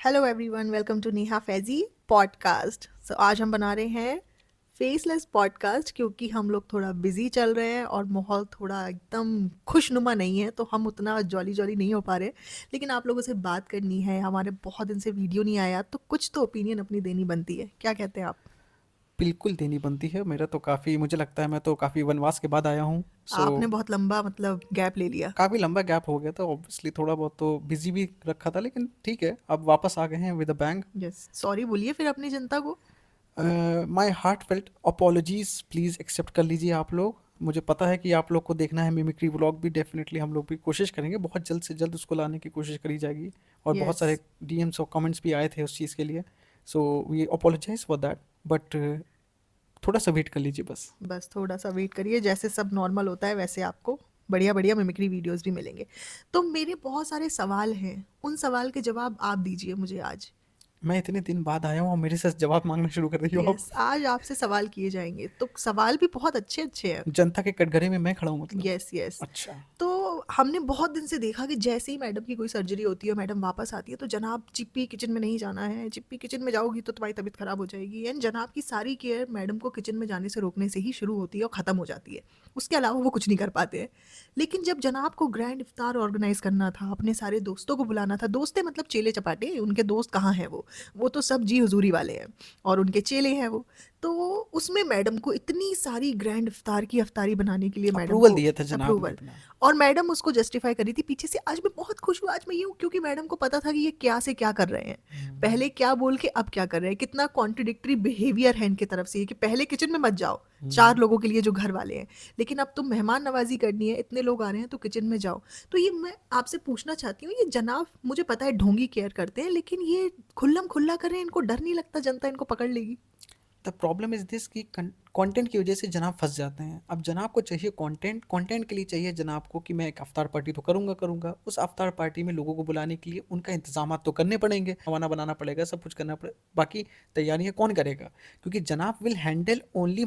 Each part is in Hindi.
Hello everyone, welcome to Neha Faizi podcast. आज हम बना रहे हैं फेसलेस पॉडकास्ट क्योंकि हम लोग थोड़ा बिजी चल रहे हैं और माहौल थोड़ा एकदम खुशनुमा नहीं है, तो हम उतना जॉली जॉली नहीं हो पा रहे। लेकिन आप लोगों से बात करनी है, हमारे बहुत दिन से वीडियो नहीं आया, तो कुछ तो ओपिनियन अपनी देनी बनती है। क्या कहते हैं आप? बिल्कुल देनी बनती है। मेरा तो काफ़ी मुझे लगता है मैं तो काफ़ी वनवास के बाद आया हूँ। सो आपने बहुत लंबा मतलब गैप ले लिया। काफ़ी लंबा गैप हो गया था, ऑब्वियसली थोड़ा बहुत तो बिजी भी रखा था, लेकिन ठीक है, अब वापस आ गए हैं with a bang. Yes, sorry बोलिए फिर अपनी जनता को। My heartfelt apologies please accept कर लीजिए आप लोग। मुझे पता है कि आप लोग को देखना है मिमिक्री व्लॉग भी, डेफिनेटली हम लोग भी कोशिश करेंगे, बहुत जल्द से जल्द उसको लाने की कोशिश करी जाएगी। और बहुत यस, सारे डीएम्स और कमेंट्स भी आए थे उस चीज़ के लिए। So we apologize for that, but थोड़ा सा वेट कर लीजिए बस। बस थोड़ा सा वेट करिए, जैसे सब नॉर्मल होता है वैसे आपको बढ़िया बढ़िया मिमिक्री वीडियोस भी मिलेंगे। तो मेरे बहुत सारे सवाल हैं, उन सवाल के जवाब आप दीजिए मुझे आज। मैं इतने दिन बाद आया हूँ और मेरे से जवाब मांगना शुरू कर रही हो आप। यस, आज आपसे सवाल किए जाएंगे, तो सवाल भी बहुत अच्छे अच्छे हैं। जनता के कटघरे में मैं खड़ा हूँ मतलब। Yes yes. अच्छा। तो हमने बहुत दिन से देखा कि जैसे ही मैडम की कोई सर्जरी होती है, मैडम वापस आती है, तो जनाब चिप्पी किचन में नहीं जाना है, चिप्पी किचन में जाओगी तो तुम्हारी तबीयत खराब हो जाएगी। एंड जनाब की सारी केयर मैडम को किचन में जाने से रोकने से ही शुरू होती है और ख़त्म हो जाती है। उसके अलावा वो कुछ नहीं कर पाते हैं। लेकिन जब जनाब को ग्रैंड इफ्तार ऑर्गेनाइज करना था, अपने सारे दोस्तों को बुलाना था, दोस्तें मतलब चेले चपाटे, उनके दोस्त कहाँ हैं वो तो सब जी हुजूरी वाले हैं और उनके चेले हैं वो। तो उसमें मैडम को इतनी सारी ग्रैंड इफ्तार की अफ्तारी बनाने के लिए मैडम अप्रूवल को दिया था जनाब ने अप्रूवल, अपना। और मैडम उसको जस्टिफाई कर रही थी पीछे से। आज मैं बहुत खुश हूँ, आज मैं ये हूँ, क्योंकि मैडम को पता था कि ये क्या से क्या कर रहे हैं। पहले क्या बोल के अब क्या कर रहे हैं, कितना कॉन्ट्रडिक्टरी बिहेवियर है इनके तरफ से, कि पहले किचन में मत जाओ चार लोगों के लिए जो घर वाले हैं, लेकिन अब तुम मेहमान नवाजी करनी है, इतने लोग आ रहे हैं तो किचन में जाओ। तो ये मैं आपसे पूछना चाहती हूँ, ये जनाब मुझे पता है ढोंगी केयर करते हैं, लेकिन ये खुल्लम खुल्ला करें, इनको डर नहीं लगता जनता इनको पकड़ लेगी? द प्रॉब्लम इज दिस कि कंटेंट की वजह से जनाब फंस जाते हैं। अब जनाब को चाहिए कंटेंट, कंटेंट के लिए चाहिए जनाब को कि मैं एक अफ्तार पार्टी तो करूंगा। उस अफ्तार पार्टी में लोगों को बुलाने के लिए उनका इंतजाम तो करने पड़ेंगे, खाना बनाना पड़ेगा, सब कुछ करना पड़ेगा। बाकी तैयारियां कौन करेगा? क्योंकि जनाब विल हैंडल ओनली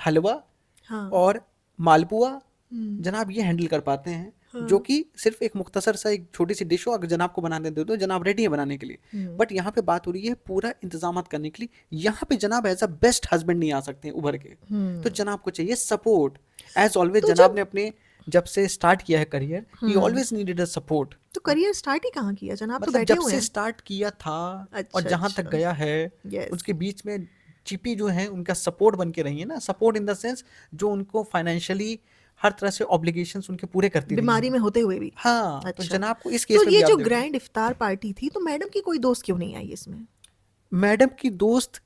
हलवा हाँ। और मालपुआ। हम्म। जनाब ये हैंडल कर पाते हैं, जो हाँ। कि सिर्फ एक मुख्तसर सा एक छोटी सी डिश हो, अगर जनाब को बनाने दे दो जनाब रेडी है बनाने के लिए। हम्म। बट यहाँ पे बात हो रही है पूरा इंतजाम करने के लिए। यहाँ पे जनाब एज अ बेस्ट हस्बैंड नहीं आ सकते हैं उभर के। तो हम्म। जनाब को चाहिए सपोर्ट। एज ऑलवेज तो जनाब जब ने अपने जब से स्टार्ट किया है career, he hmm always needed a support. तो करियर स्टार्ट ही कहाँ किया जनाब, तो मतलब बैठे जब हुए से हैं। स्टार्ट किया था और अच्छा जहाँ तक अच्छा। गया है, यस। उसके बीच में चिपी जो है उनका सपोर्ट बन के रही है ना। सपोर्ट इन द सेंस जो उनको फाइनेंशियली हर तरह से ऑब्लिगेशंस उनके पूरे करती रही बीमारी हैं। में होते हुए भी। हाँ, तो अच्छा। जनाब को इस तो केस में ये भी आप जो देखो। ग्रैंड इफ्तार पार्टी थी, तो मैडम की कोई दोस्त क्यों नहीं आई इसमें? मैडम की दोस्त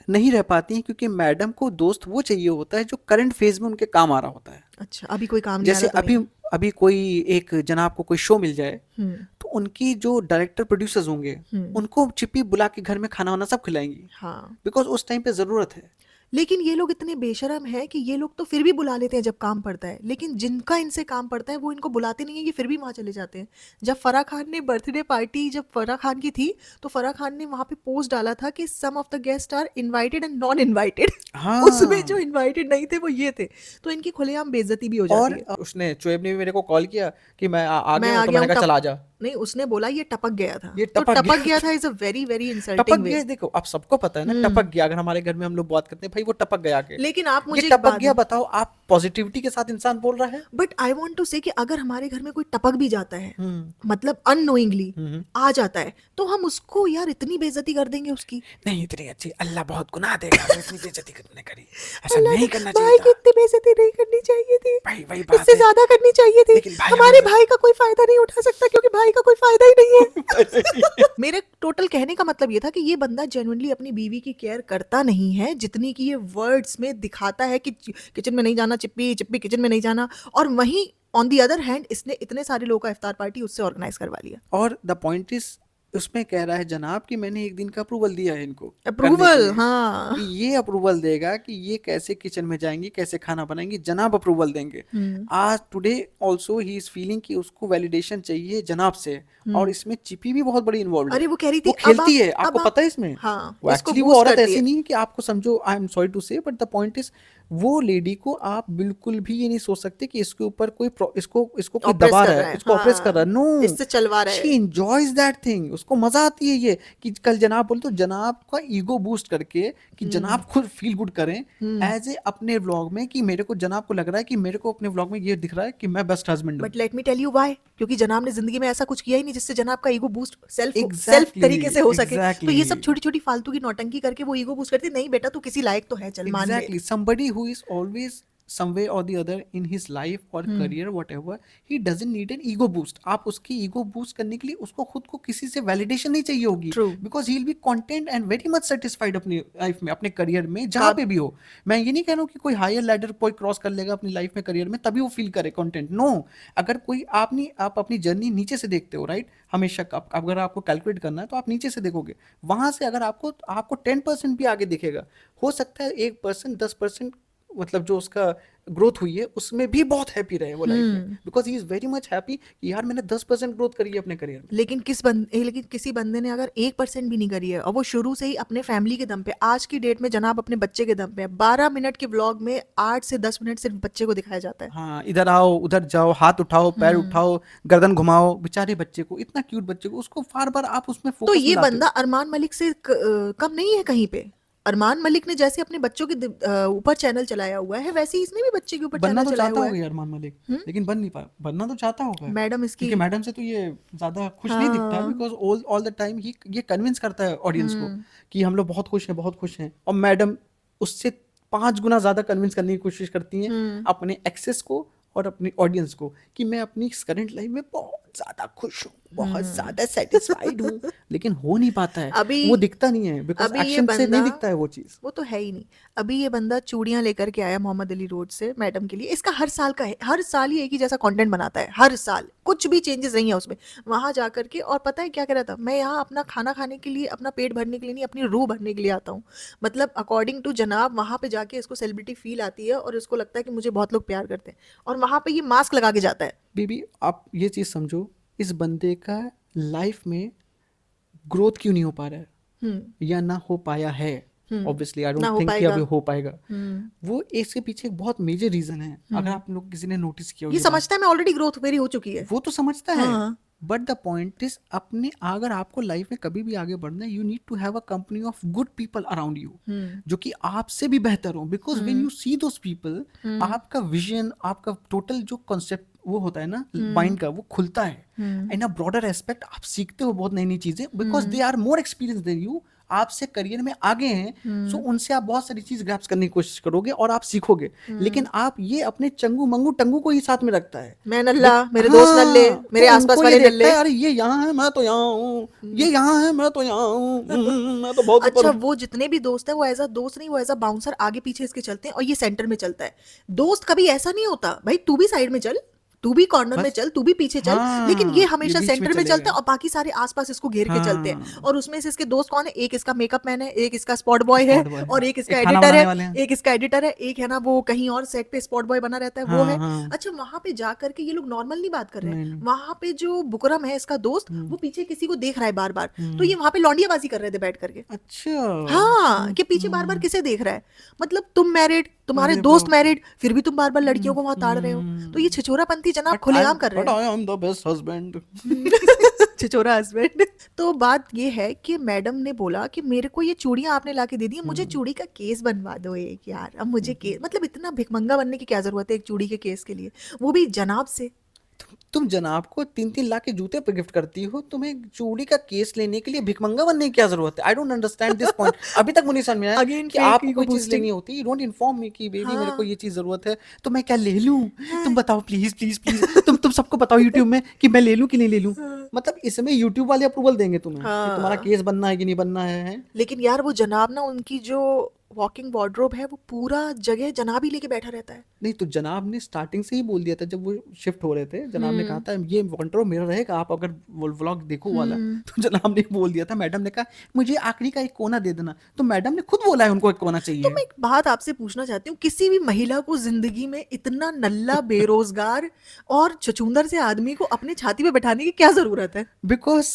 नहीं रह पाती हैं क्योंकि मैडम को दोस्त वो चाहिए होता है जो करंट फेज में उनके काम आ रहा होता है। अच्छा, अभी कोई काम नहीं आ जैसे रहा तो अभी नहीं। अभी कोई एक जनाब को कोई शो मिल जाए, हम्म। तो उनकी जो डायरेक्टर प्रोड्यूसर्स होंगे, हम्म। उनको चिप्पी बुला के घर में खाना वाना सब खिलाएंगी, हाँ। बिकॉज उस टाइम पे ज़रूरत है। लेकिन ये लोग इतने बेशरम हैं कि ये लोग तो फिर भी बुला लेते हैं जब काम पड़ता है, लेकिन जिनका इनसे काम पड़ता है वो इनको बुलाते नहीं है, ये फिर भी वहाँ चले जाते हैं। जब फराह खान ने बर्थडे पार्टी, जब फराह खान की थी, तो फराह खान ने वहाँ पे पोस्ट डाला था कि some of the guest are invited and non invited. उसमें जो हाँ। इनवाइटेड नहीं थे वो ये थे। तो इनकी खुलेआम बेइज्जती भी हो और जाती है। उसने चोएब ने भी मेरे को कॉल किया कि मैं आ मैं गया हूँ, आ तो गया मैंने हूँ कहा टप चल आ जा। नहीं, उसने बोला ये टपक गया था। ये तो टपक टपक गया गया था था। इज अ वेरी वेरी टपक इंसल्टिंग वे। गया, देखो आप सबको पता है ना, टपक हम्म। गया। अगर हमारे घर में हम लोग बात करते हैं, भाई वो टपक गया के। लेकिन आप ये मुझे एक टपक बात, गया, बताओ आप पॉजिटिविटी के साथ इंसान बोल रहा है। बट आई वॉन्ट टू से कि अगर हमारे घर में कोई टपक भी जाता है, हम्म। मतलब अननोइंगली हम्म। आ जाता है, तो हम उसको यार इतनी बेइज्जती कर देंगे उसकी। नहीं, इतनी अच्छी अल्लाह बहुत गुनाह देगा अगर इतनी बेइज्जती कितने करी। ऐसा अल्लाह नहीं ने करना चाहिए भाई की था। इतनी बेइज्जती नहीं करनी चाहिए थी, भाई वही बात इससे है। ज्यादा करनी चाहिए थी। लेकिन भाई हमारे हमें भाई का कोई फायदा नहीं उठा सकता क्योंकि भाई का कोई फायदा ही नहीं है। मेरे टोटल कहने का मतलब ये था कि ये बंदा जेन्युइनली अपनी बीवी की केयर करता नहीं है जितनी कि ये वर्ड्स में दिखाता है कि किचन में नहीं जाना, चिप्पी चिप्पी किचन में नहीं जाना। और वहीं ऑन दी अदर हैंड इसने इतने सारे लोगों का इफ्तार पार्टी उससे ऑर्गेनाइज करवा लिया। और द पॉइंट इज, उसमें कह रहा है जनाब कि मैंने एक दिन का अप्रूवल दिया है इनको करने के अप्रूवल, लिए, हाँ। कि ये अप्रूवल देगा कि ये कैसे किचन में जाएंगी, कैसे खाना बनाएंगी, जनाब अप्रूवल देंगे। हम्म। आज today also he is feeling कि उसको वैलिडेशन चाहिए जनाब से। और हम्म। इसमें चिपी भी बहुत बड़ी इन्वॉल्व है। अरे वो कह रही थी वो अब खेलती है, अब आपको आप, पता है इसमें। हाँ, वो इसको एक्चुअली वो बूस्ट औरत करती ऐसी है। नहीं है कि आपको समझो, आई एम सॉरी टू से, बट द पॉइंट इज वो लेडी को आप बिल्कुल भी ये नहीं सोच सकते कि इसके ऊपर कोई इसको इसको कोई ऑप्रेस दबा कर रहा रहा है, है, इसको ऑप्रेस कर रहा है। हाँ, नो, इससे चलवा रहा शी है। एंजॉयज दैट थिंग, उसको मजा आती है ये कि कल जनाब बोले तो जनाब का ईगो बूस्ट करके कि जनाब खुद फील गुड करें एज ए अपने व्लॉग में, कि मेरे को जनाब को लग रहा है कि मेरे को अपने व्लॉग में ये दिख रहा है कि मैं बेस्ट हस्बैंड हूँ। But let me tell you why, क्योंकि जनाब ने जिंदगी में ऐसा कुछ किया ही नहीं जिससे जनाब का ईगो बूस्ट सेल्फ एग्जैक्टली, तरीके से हो सके। तो ये सब एग्जैक्टली, छोटी छोटी फालतू की नौटंकी करके वो ईगो बूस्ट करती है, नहीं बेटा तू किसी लायक तो है, चल मान ले। exactly, somebody who is always some way or the other in his life or career whatever, he doesn't need an ego boost। आप उसकी ईगो बूस्ट करने के लिए उसको खुद को किसी से वैलिडेशन नहीं चाहिए होगी, true. Because he will be content and very much satisfied अपनी लाइफ में, अपने करियर में, जहाँ काब पे भी हो। मैं ये नहीं कह रहा हूँ कि कोई हायर लैडर कोई क्रॉस कर लेगा अपनी लाइफ में करियर में तभी वो फील करे कंटेंट, नो। अगर कोई आप अपनी जर्नी नीचे से देखते हो, राइट, हमेशा अगर आपको कैलकुलेट करना है तो आप नीचे से देखोगे, वहां से अगर आपको 10% भी आगे दिखेगा, हो सकता है 1% 10% मतलब जो उसका ग्रोथ हुई है उसमें भी बहुत हैप्पी रहे वो लाइफ में, because he is very much happy कि यार मैंने 10% ग्रोथ करी है अपने करियर में। लेकिन किसी बंदे ने अगर 1% भी नहीं करी है और वो शुरू से ही अपने फैमिली के दम पे, आज की डेट में जनाब अपने बच्चे के दम पे 12 मिनट के व्लॉग में 8 से 10 मिनट सिर्फ बच्चे को दिखाया जाता है। हाँ, इधर आओ उधर जाओ, हाथ उठाओ पैर उठाओ गर्दन घुमाओ, बेचारे बच्चे को, इतना क्यूट बच्चे को, उसको बार बार आप उसमें तो फोकस ये में लाते बंदा अरमान मलिक से कम नहीं है कहीं पे। अरमान मलिक ने जैसे अपने बच्चों के ऊपर चैनल चलाया हुआ है, वैसे ही इसने भी बच्चे के हो। ऊपर बनना चैनल तो चलाया चाहता हुआ होगा है। यार अरमान मलिक, लेकिन बन नहीं पाया, बनना तो चाहता होगा मैडम इसकी, क्योंकि मैडम से तो ये ज्यादा खुश नहीं दिखता है, हाँ, बिकॉज ऑल द टाइम ही ये कन्विंस करता है ऑडियंस को कि हम लोग बहुत खुश हैं बहुत खुश हैं, और मैडम उससे 5 गुना ज्यादा कन्विंस करने की कोशिश करती हैं अपने एक्सेस को और अपनी ऑडियंस को कि मैं अपनी करंट लाइफ में बहुत ज्यादा खुश हूँ, बहुत ज्यादा सेटिस्फाइड हूँ, लेकिन हो नहीं पाता है, अभी वो दिखता नहीं है, बिकॉज अभी ये एक्शन से नहीं बंदा, दिखता है वो चीज। वो तो है ही नहीं। अभी ये बंदा चूड़ियां लेकर के आया मोहम्मद अली रोड से मैडम के लिए, इसका हर साल का है, हर साल ही एक ही जैसा कंटेंट बनाता है, हर साल कुछ भी चेंजेस नहीं है उसमें। वहां जाकर के, और पता है क्या कह रहा था, मैं यहाँ अपना खाना खाने के लिए, अपना पेट भरने के लिए नहीं, अपनी रूह भरने के लिए आता हूँ। मतलब अकॉर्डिंग टू जनाब वहां पे जाके इसको सेलिब्रिटी फील आती है और इसको लगता है कि मुझे बहुत लोग प्यार करते हैं, और वहां पे ये मास्क लगा के जाता है। बेबी आप ये चीज समझो, इस बंदे का लाइफ में ग्रोथ क्यों नहीं हो पा रहा है या ना हो पाया है, ऑब्वियसली आई ना डोंट हो थिंक कि पाएगा। अभी हो पाएगा, वो इसके पीछे एक बहुत मेजर रीजन है। अगर आप लोग किसी ने नोटिस किया हो ये ये बात, समझता है मैं ऑलरेडी ग्रोथ मेरी हो चुकी है। वो तो समझता है, हाँ। बट द पॉइंट इज अपने, अगर आपको लाइफ में कभी भी आगे बढ़ना है, you need to have a company of good people around you जो कि आपसे भी बेहतर हो, because when you see those people आपका विजन, आपका टोटल जो कॉन्सेप्ट वो होता है ना माइंड का, वो खुलता है इन अ ब्रॉडर एस्पेक्ट, आप सीखते हो बहुत नई नई चीजें, because they are more experience than you, आपसे करियर में आगे हैं, सो उनसे आप बहुत सारी चीज ग्रैप्स करने की कोशिश करोगे और आप सीखोगे, लेकिन आप ये अपने चंगू मंगू टंगू को ही साथ में रखता है, मैं नल्ला, मेरे दोस्त नल्ले, मेरे तो आसपास उनको वाले ये देखता नल्ले। है अरे ये यहाँ है मैं तो यहाँ हूँ, ये यहाँ है मैं तो यहाँ हूँ, मैं तो बहुत ऊपर अच्छा, हूँ। वो जितने भी दोस्त है वो एज अ दोस्त नहीं, वो एज अ बाउंसर आगे पीछे इसके चलते हैं और ये सेंटर में चलता है। दोस्त कभी ऐसा नहीं होता भाई, तू भी साइड में चल, तू भी कॉर्नर में बस चल, तू भी पीछे चल, लेकिन ये हाँ, ये हमेशा बीच में सेंटर में चलता चलेगा, है और बाकी सारे आसपास इसको घेर के चलते हैं। हाँ, और उसमें से इसके दोस्त कौन है, एक इसका मेकअप मैन है, एक इसका स्पॉट बॉय है, स्पॉट बॉय है, और एक इसका एक खाना एडिटर बनाने है, वाले हैं, एक इसका एडिटर है, एक है ना वो कहीं और सेट पे स्पॉट बॉय बना रहता है, वो हाँ है। हाँ, अच्छा, वहां पे जा करके ये लोग नॉर्मल नहीं बात कर रहे नहीं हैं, नहीं, वहां पे जो बुकरम है इसका दोस्त, वो पीछे किसी को देख रहा है बार बार, तो ये वहां पे लौंडियाबाजी कर रहे थे बैठ करके। अच्छा, हाँ, कि पीछे बार बार किसे देख रहा है, मतलब तुम मैरिड, तुम्हारे अरे दोस्त बाप रे, मैरिड, फिर भी तुम बार बार लड़कियों को वहां ताड़ रहे हो, तो ये छिछोरापंथी जनाब खुलेआम कर रहे बट हैं। I am the best husband. छिछोरा हस्बैंड। तो बात ये है कि मैडम ने बोला कि मेरे को ये चूड़ियां आपने लाके दे दी, मुझे चूड़ी का केस बनवा दो एक यार, अब मुझे केस, मतलब इतना भिखमंगा बनने की क्या जरूरत है एक चूड़ी के केस के लिए, वो भी जनाब से। तुम जनाब को 3-3 लाख के जूते पे गिफ्ट करती हो, तुम्हें चूड़ी का केस लेने के लिए भिखमंगा बनने की क्या जरूरत है? आई डोंट अंडरस्टैंड दिस पॉइंट, अभी तक मुझे नहीं समझ में आया अगेन कि फेक आपको ईगो कोई चीज बूस्टिंग। लेनी होती, यू डोंट इन्फॉर्म मी कि बेबी मेरे को हाँ, ये चीज जरूरत है, तो मैं क्या ले लूं, तुम बताओ प्लीज प्लीज प्लीज, तुम सबको बताओ यूट्यूब में कि मैं ले लूं कि नहीं ले लूं, मतलब इसमें यूट्यूब वाले अप्रूवल देंगे तुम्हें कि तुम्हारा हाँ। केस बनना है कि नहीं बनना है? लेकिन यार वो जनाब ना, उनकी जो वॉकिंग वार्डरोब है वो पूरा जगह जनाब ही लेके बैठा रहता है। नहीं तो जनाब ने स्टार्टिंग से ही बोल दिया था, जब वो शिफ्ट हो रहे थे जनाब ने कहा था ये वार्डरोब मेरा रहेगा, आप अगर व्लॉग देखो वाला, तो जनाब ने बोल दिया था, मैडम ने कहा मुझे आखिरी का एक कोना दे देना, तो मैडम ने खुद बोला है उनको एक कोना तो चाहिए। मैं एक बात आपसे पूछना चाहती हूँ, किसी भी महिला को जिंदगी में इतना नल्ला, बेरोजगार और छछूंदर से आदमी को अपने छाती पे बैठाने की क्या जरूरत है? बिकॉज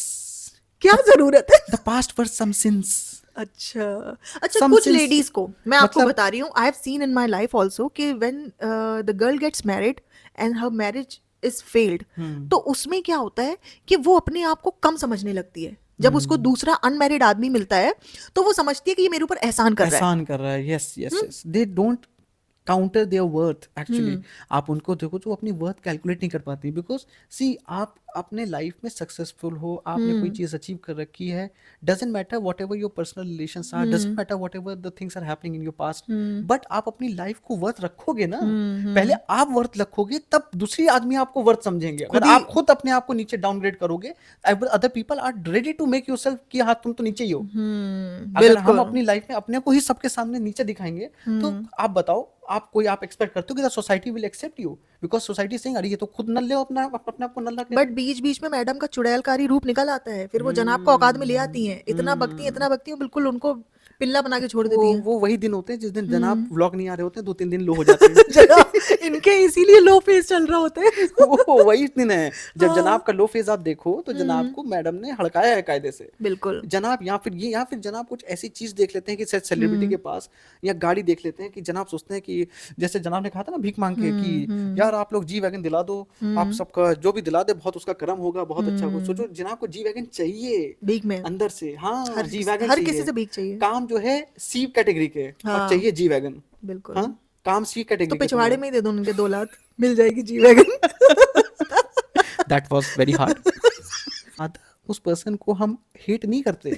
क्या जरूरत है? The past were some since, अच्छा अच्छा, सम कुछ सिंस लेडीज को मैं आपको मतलब बता रही हूँ, I have seen in my life also कि when the girl gets married and her marriage is failed, hmm तो उसमें क्या होता है कि वो अपने आप को कम समझने लगती है। जब उसको हम्म दूसरा अनमैरिड आदमी मिलता है तो वो समझती है कि ये मेरे ऊपर एहसान कर रहा है। एहसान कर रहा है, yes yes hmm yes, they don't counter their worth actually. Hmm आप उनको देखो तो वो अपनी वर्थ कैलकुलेट नहीं कर पाती, बिकॉज सी आप अपने लाइफ में सक्सेसफुल हो, आपने कोई हम्म चीज़ अचीव कर रखी है, doesn't matter whatever your personal relations are, doesn't hmm matter whatever the things are happening in your past, hmm but आप अपनी लाइफ को वर्थ रखोगे ना। पहले हम्म। आप वर्थ रखोगे तब दूसरी आदमी आपको वर्थ समझेंगे। अगर खुद ही। आप खुद अपने आप को नीचे डाउनग्रेड करोगे, other people are ready to make yourself कि हाँ तुम तो नीचे ही हो। अगर हम बिल्कुल। अपनी लाइफ में अपने को ही सबके सामने नीचे दिखाएंगे, तो हम्म। आप बताओ, आप एक्सपेक्ट करते हो कि society will accept you, because society saying अरे ये तो खुद नल्ले हो, अपने आप को नल्ला कह रहे बट हैं। बीच बीच में मैडम का चुड़ैलकारी रूप निकल आता है, फिर वो जनाब को औकात में ले आती हैं, हम्म। इतना बकती हैं, बिल्कुल उनको पिल्ला बना के छोड़ वो देती हैं। वो वही दिन होते हैं जिस दिन जनाब हम्म। व्लॉग नहीं आ रहे होते हैं, 2-3 दिन लो हो जाते जनाब, हैं। इनके इसीलिए लो फेस चल रहा होता है। वो वही दिन है जब हाँ। जनाब का लो फेज आप देखो तो जनाब हम्म। को मैडम ने हड़काया है कायदे से। बिल्कुल। जनाब या फिर जनाब कुछ ऐसी चीज देख लेते हैं कि शायद सेलिब्रिटी हम्म के पास, या गाड़ी देख लेते हैं कि जनाब सोचते हैं कि जैसे जनाब ने कहा था ना भीख मांग के कि हम्म यार आप लोग जी वैगन दिला दो, आप हम्म सबका जो भी दिला दे बहुत उसका करम होगा, बहुत अच्छा होगा। हम्म। सोचो जनाब को जी वैगन चाहिए भीख में अंदर से, हाँ हर जी वैगन हर किसी चाहिए। से भीख चाहिए। काम जो है सी कैटेगरी के, और हाँ। चाहिए जी वैगन। बिल्कुल। हाँ, काम सी तो कैटेगरी के पिछवाड़े तुम्हारे। में ही दे दो उनके 2 लाख, मिल जाएगी G wagon. That was very hard. अतः उस पर्सन को हम हेट नहीं करते,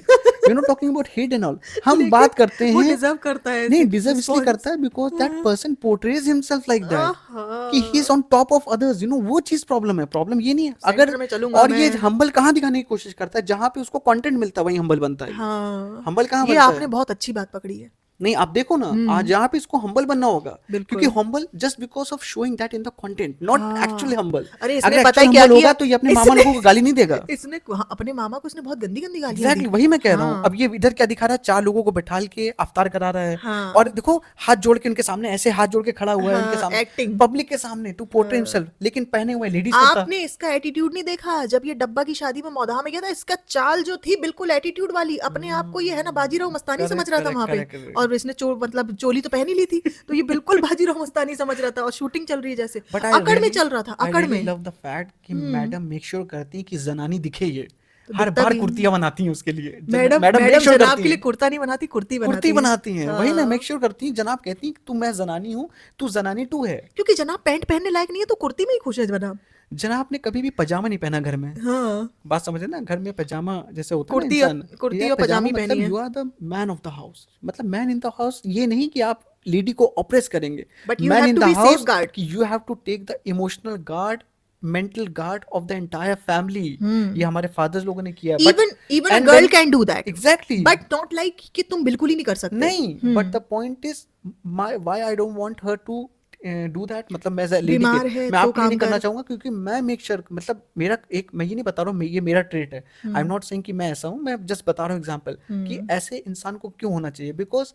you know talking about hate and all, हम लेकिन बात करते वो हैं। डिजर्व करता है नहीं, ऐसी डिजर्व इसलिए करता रिस्पॉन्स। है because that person portrays himself like that, कि ही इज हाँ। On top of others, you know वो चीज प्रॉब्लम है। प्रॉब्लम ये नहीं है अगर, सेंटर में चलूंगा और ये मैं। हम्बल कहाँ दिखाने की कोशिश करता है, जहां पे उसको कंटेंट मिलता है वहीं हम्बल बनता है। ये हाँ, हम्बल कहाँ ये बनता आपने है? बहुत अच्छी बात पकड़ी है। नहीं, आप देखो ना आज हम्म। यहाँ पे इसको हम्बल बनना होगा, क्योंकि बिल्कुल। Humble just because of showing that in the content, not actually हाँ। हम्बल। अरे इसने अगर पता एक्चुअल है क्या हम्बल होगा किया, तो ये अपने मामा इसने लोगों को गाली नहीं देगा। इसने हाँ, अपने मामा को इसने बहुत गंदी गंदी गालियां दी। एग्जैक्टली वही मैं कह रहा हूँ। अब हाँ ये इधर क्या दिखा रहा है, 4 लोगों को बैठाल के अफ्तार करा रहा है, और हाँ देखो हाथ जोड़ के उनके सामने, ऐसे हाथ जोड़ के खड़ा हुआ है उनके हाँ। सामने, एक्टिंग। पब्लिक के सामने टू पोर्ट्रे हिमसेल्फ, लेकिन पहने हुए लेडीज कुर्ता। आपने इसका एटीट्यूड नहीं देखा जब ये डब्बा की शादी में मौदाह में गया था, इसका चाल जो थी बिल्कुल एटीट्यूड वाली, अपने आप को ये है ना बाजीराव मस्तानी समझ करेक्ट रहा था करेक्ट वहां पे। Correct correct. और इसने मतलब चोली तो पहन ही ली थी, तो ये बिल्कुल बाजीराव मस्तानी समझ रहा था, और शूटिंग चल रही है जैसे बट अकड़ में चल रहा था, आई अकड़ रियली में। लव द फैक्ट कि हम्म। मैडम मेक श्योर करती है कि जनानी दिखे, ये तो हर दिखता बार भी कुर्तियां बनाती हैं उसके लिए, madam madam make madam sure जनाब करती के लिए हैं, कुर्ता नहीं बनाती, कुर्ती कुर्ती बनाती हैं। बनाती हैं, वही ना मेक हाँ, श्योर करती हैं। जनाब कहती हैं कि तू, मैं जनानी हूँ, तू जनानी टू है। क्योंकि जनाब पैंट पहनने लायक नहीं है तो कुर्ती में ही खुश है जनाब। जनाब ने कभी भी पजामा नहीं पहना घर में। हाँ। बात समझे ना, घर में पजामा जैसे होता है ना इंसान, कुर्ती या और पजामा पजामी पहनी मतलब है। You are the man of the house, मतलब मैन इन द हाउस ये नहीं कि आप लेडी को ऑप्रेस करेंगे, but you man have in to the be safe house guard. कि you have to take the emotional guard, mental guard of the entire family. ये हमारे फादर्स लोगों ने किया, but even even a and girl when, can do that, exactly, but not like कि तुम बिल्कुल ही नहीं कर सकते। नहीं, but the point is my why I don't want her to do that, मतलब मैं लेडी के, बीमार है मैं तो आपके लिए काम नहीं करना कर। चाहूंगा, क्योंकि मैं मेक श्योर मतलब मेरा एक, मैं ये नहीं बता रहा हूँ ये मेरा ट्रेट है, आई एम नॉट सेइंग कि मैं ऐसा हूँ, मैं जस्ट बता रहा हूँ एग्जांपल कि ऐसे इंसान को क्यों होना चाहिए, बिकॉज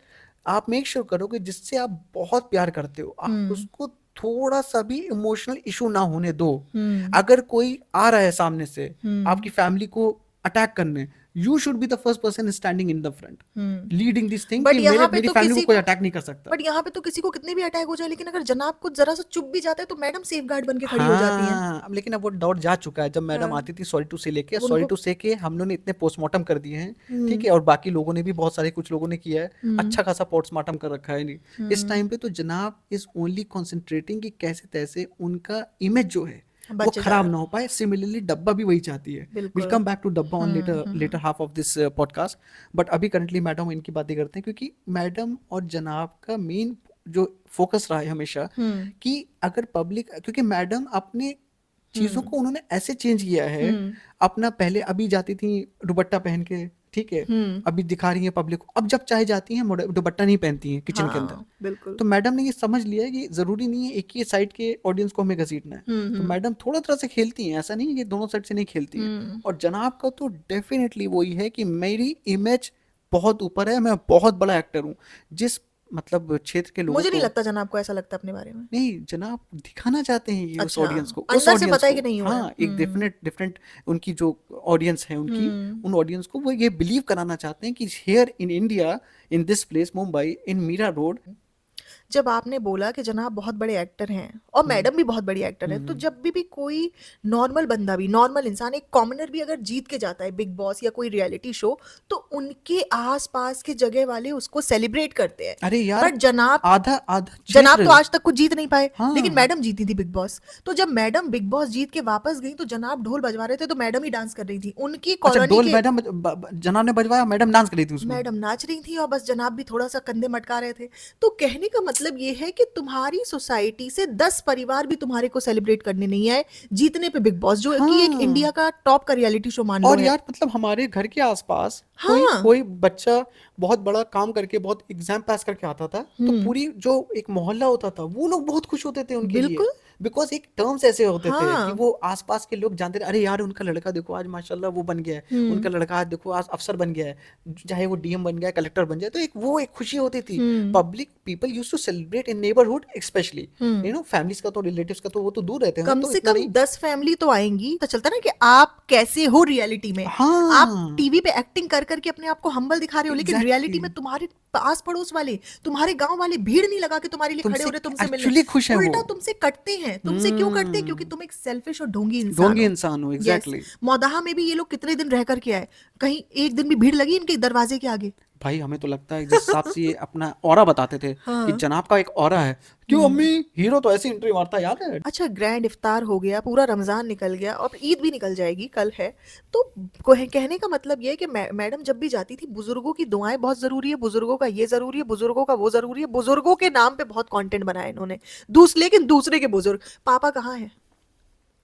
आप मेक श्योर करो कि जिससे आप बहुत प्यार करते हो, आप उसको थोड़ा सा भी इमोशनल इशू ना होने दो। अगर कोई आ रहा है सामने से आपकी फैमिली को अटैक करने, you should be the first person standing in the front leading this thing, but कि यहाँ पे मेरी तो फैमिली को किसी कोई को अटैक नहीं कर सकता। बट यहाँ पे तो किसी को कितने भी अटैक हो जाए, लेकिन अगर जनाब को जरा सा चुप भी जाता है तो मैडम सेफ गार्ड बन के खड़ी हो जाती हैं। हाँ, अब लेकिन अब वो दौर जा चुका है, जब मैडम हाँ। आती थी सॉरी टू से लेके, अब सॉरी उनको टू से के हम लोगों ने इतने पोस्टमार्टम कर दिए हैं, ठीक है, और बाकी लोगों ने भी बहुत सारे, कुछ लोगों ने किया है, अच्छा खासा पोस्टमार्टम कर रखा है। नहीं, इस टाइम पे तो जनाब इज ओनली कॉन्सेंट्रेटिंग कि कैसे तैसे उनका इमेज जो है वो बच खराब जाए। ना हो पाए। सिमिलरली डब्बा भी वही चाहती है। विल बिल्कुल। कम बैक टू डब्बा on later half of this podcast, but अभी करंटली मैडम इनकी बातें करते हैं, क्योंकि मैडम और जनाब का मेन जो फोकस रहा है हमेशा, कि अगर पब्लिक, क्योंकि मैडम अपने चीजों को उन्होंने ऐसे चेंज किया है, अपना पहले अभी जाती थी दुपट्टा पहन के, ठीक है, अभी दिखा रही है पब्लिक को, अब जब चाहे जाती हैं दुपट्टा नहीं पहनती हैं किचन के अंदर। हाँ बिल्कुल। तो मैडम ने ये समझ लिया है कि जरूरी नहीं है एक ही साइड के ऑडियंस को हमें घसीटना है, तो मैडम थोड़ा तरह से खेलती हैं, ऐसा नहीं है कि दोनों साइड से नहीं खेलती हैं। और जनाब का तो डेफिनेटली वही है कि मेरी इमेज बहुत ऊपर है, मैं बहुत बड़ा एक्टर हूँ, जिस मतलब क्षेत्र के लोगों मुझे नहीं को लगता जनाब को ऐसा लगता अपने बारे में। नहीं, जनाब दिखाना चाहते हैं ये उस अच्छा, ऑडियंस को, अंदर से पता है कि नहीं हुआ है। हाँ, एक डिफरेंट डिफरेंट उनकी जो ऑडियंस है उनकी, उन ऑडियंस को वो ये बिलीव कराना चाहते हैं कि here in India, in this place Mumbai, in Mira Road. जब आपने बोला कि जनाब बहुत बड़े एक्टर हैं और मैडम भी बहुत बड़ी एक्टर है, तो हम्म। जब भी कोई नॉर्मल बंदा भी, नॉर्मल इंसान, एक कॉमनर भी अगर जीत के जाता है बिग बॉस या कोई रियलिटी शो, तो उनके आसपास के जगह वाले उसको सेलिब्रेट करते हैं। अरे यार, बट जनाब आधा आधा जनाब तो क्षेत्र, आज तक कुछ जीत नहीं पाए, लेकिन हाँ, मैडम जीती थी बिग बॉस। तो जब मैडम बिग बॉस जीत के वापस गई तो जनाब ढोल बजवा रहे थे तो मैडम ही डांस कर रही थी उनकी अच्छा, कॉलोनी डोल के। मैडम जनाब ने बजवाया, मैडम डांस कर रही थी उसमें। मैडम नाच रही थी और बस जनाब भी थोड़ा सा कंधे मटका रहे थे। तो कहने का मतलब ये है कि तुम्हारी सोसाइटी से 10 परिवार भी तुम्हारे को सेलिब्रेट करने नहीं आए जीतने पे बिग बॉस, जो कि एक हाँ, इंडिया का टॉप का रियलिटी शो मान लो और है। यार मतलब हमारे घर के आसपास कोई हाँ। कोई बच्चा बहुत बड़ा काम करके बहुत एग्जाम पास करके आता था, तो पूरी जो एक मोहल्ला होता था वो लोग बहुत खुश होते थे उनके लिए, बिल्कुल। बिकॉज एक टर्म्स ऐसे होते थे कि हाँ। वो आसपास के लोग जानते थे, अरे यार उनका लड़का देखो आज माशाल्लाह वो बन गया है, उनका लड़का आज देखो आज अफसर बन गया है, चाहे वो डीएम बन गया, कलेक्टर बन जाए, तो एक वो एक खुशी होती थी। Public people used to celebrate in neighbourhood specially, families का तो, रिलेटिव्स का तो वो तो दूर रहते हैं कम तो से इतना कम नहीं। 10 फैमिली तो आएंगी, तो चलता ना कि आप कैसे हो रियलिटी में। आप हाँ, टीवी पे एक्टिंग कर करके अपने आप को हम्बल दिखा रहे हो, लेकिन एग्जैक्टली, रियलिटी में तुम्हारे पास पड़ोस वाले, तुम्हारे गांव वाले भीड़ नहीं लगा के तुम्हारे लिए खड़े तुमसे हो रहे तुमसे मिलने, एक्चुअली खुश है वो। उल्टा तुमसे कटते हैं। तुमसे क्यों कटते हैं? क्योंकि तुम एक सेल्फिश और ढोंगी इंसान ढोंगी हो। इंसान हो, यस। एग्जैक्टली। मौदाहा में भी ये लोग कितने दिन रह करके आए, कहीं एक दिन भी भीड़ लगी इनके दरवाजे के आगे? भाई हमें तो लगता है जिस हिसाब से ये अपना ऑरा बताते थे कि हाँ। जनाब का एक ऑरा है, क्यों अम्मी, हीरो तो ऐसी एंट्री मारता है, याद है? अच्छा, ग्रैंड इफ्तार हो गया, पूरा रमज़ान निकल गया और ईद भी निकल जाएगी, कल है। तो कहने का मतलब ये है कि मैडम जब भी जाती थी, बुजुर्गों की दुआएं बहुत ज़रूरी है, बुजुर्गों का ये ज़रूरी है, बुजुर्गों का वो ज़रूरी है, बुजुर्गों के नाम पे बहुत कंटेंट बनाया इन्होंने। लेकिन दूसरे के बुजुर्ग, पापा कहाँ है?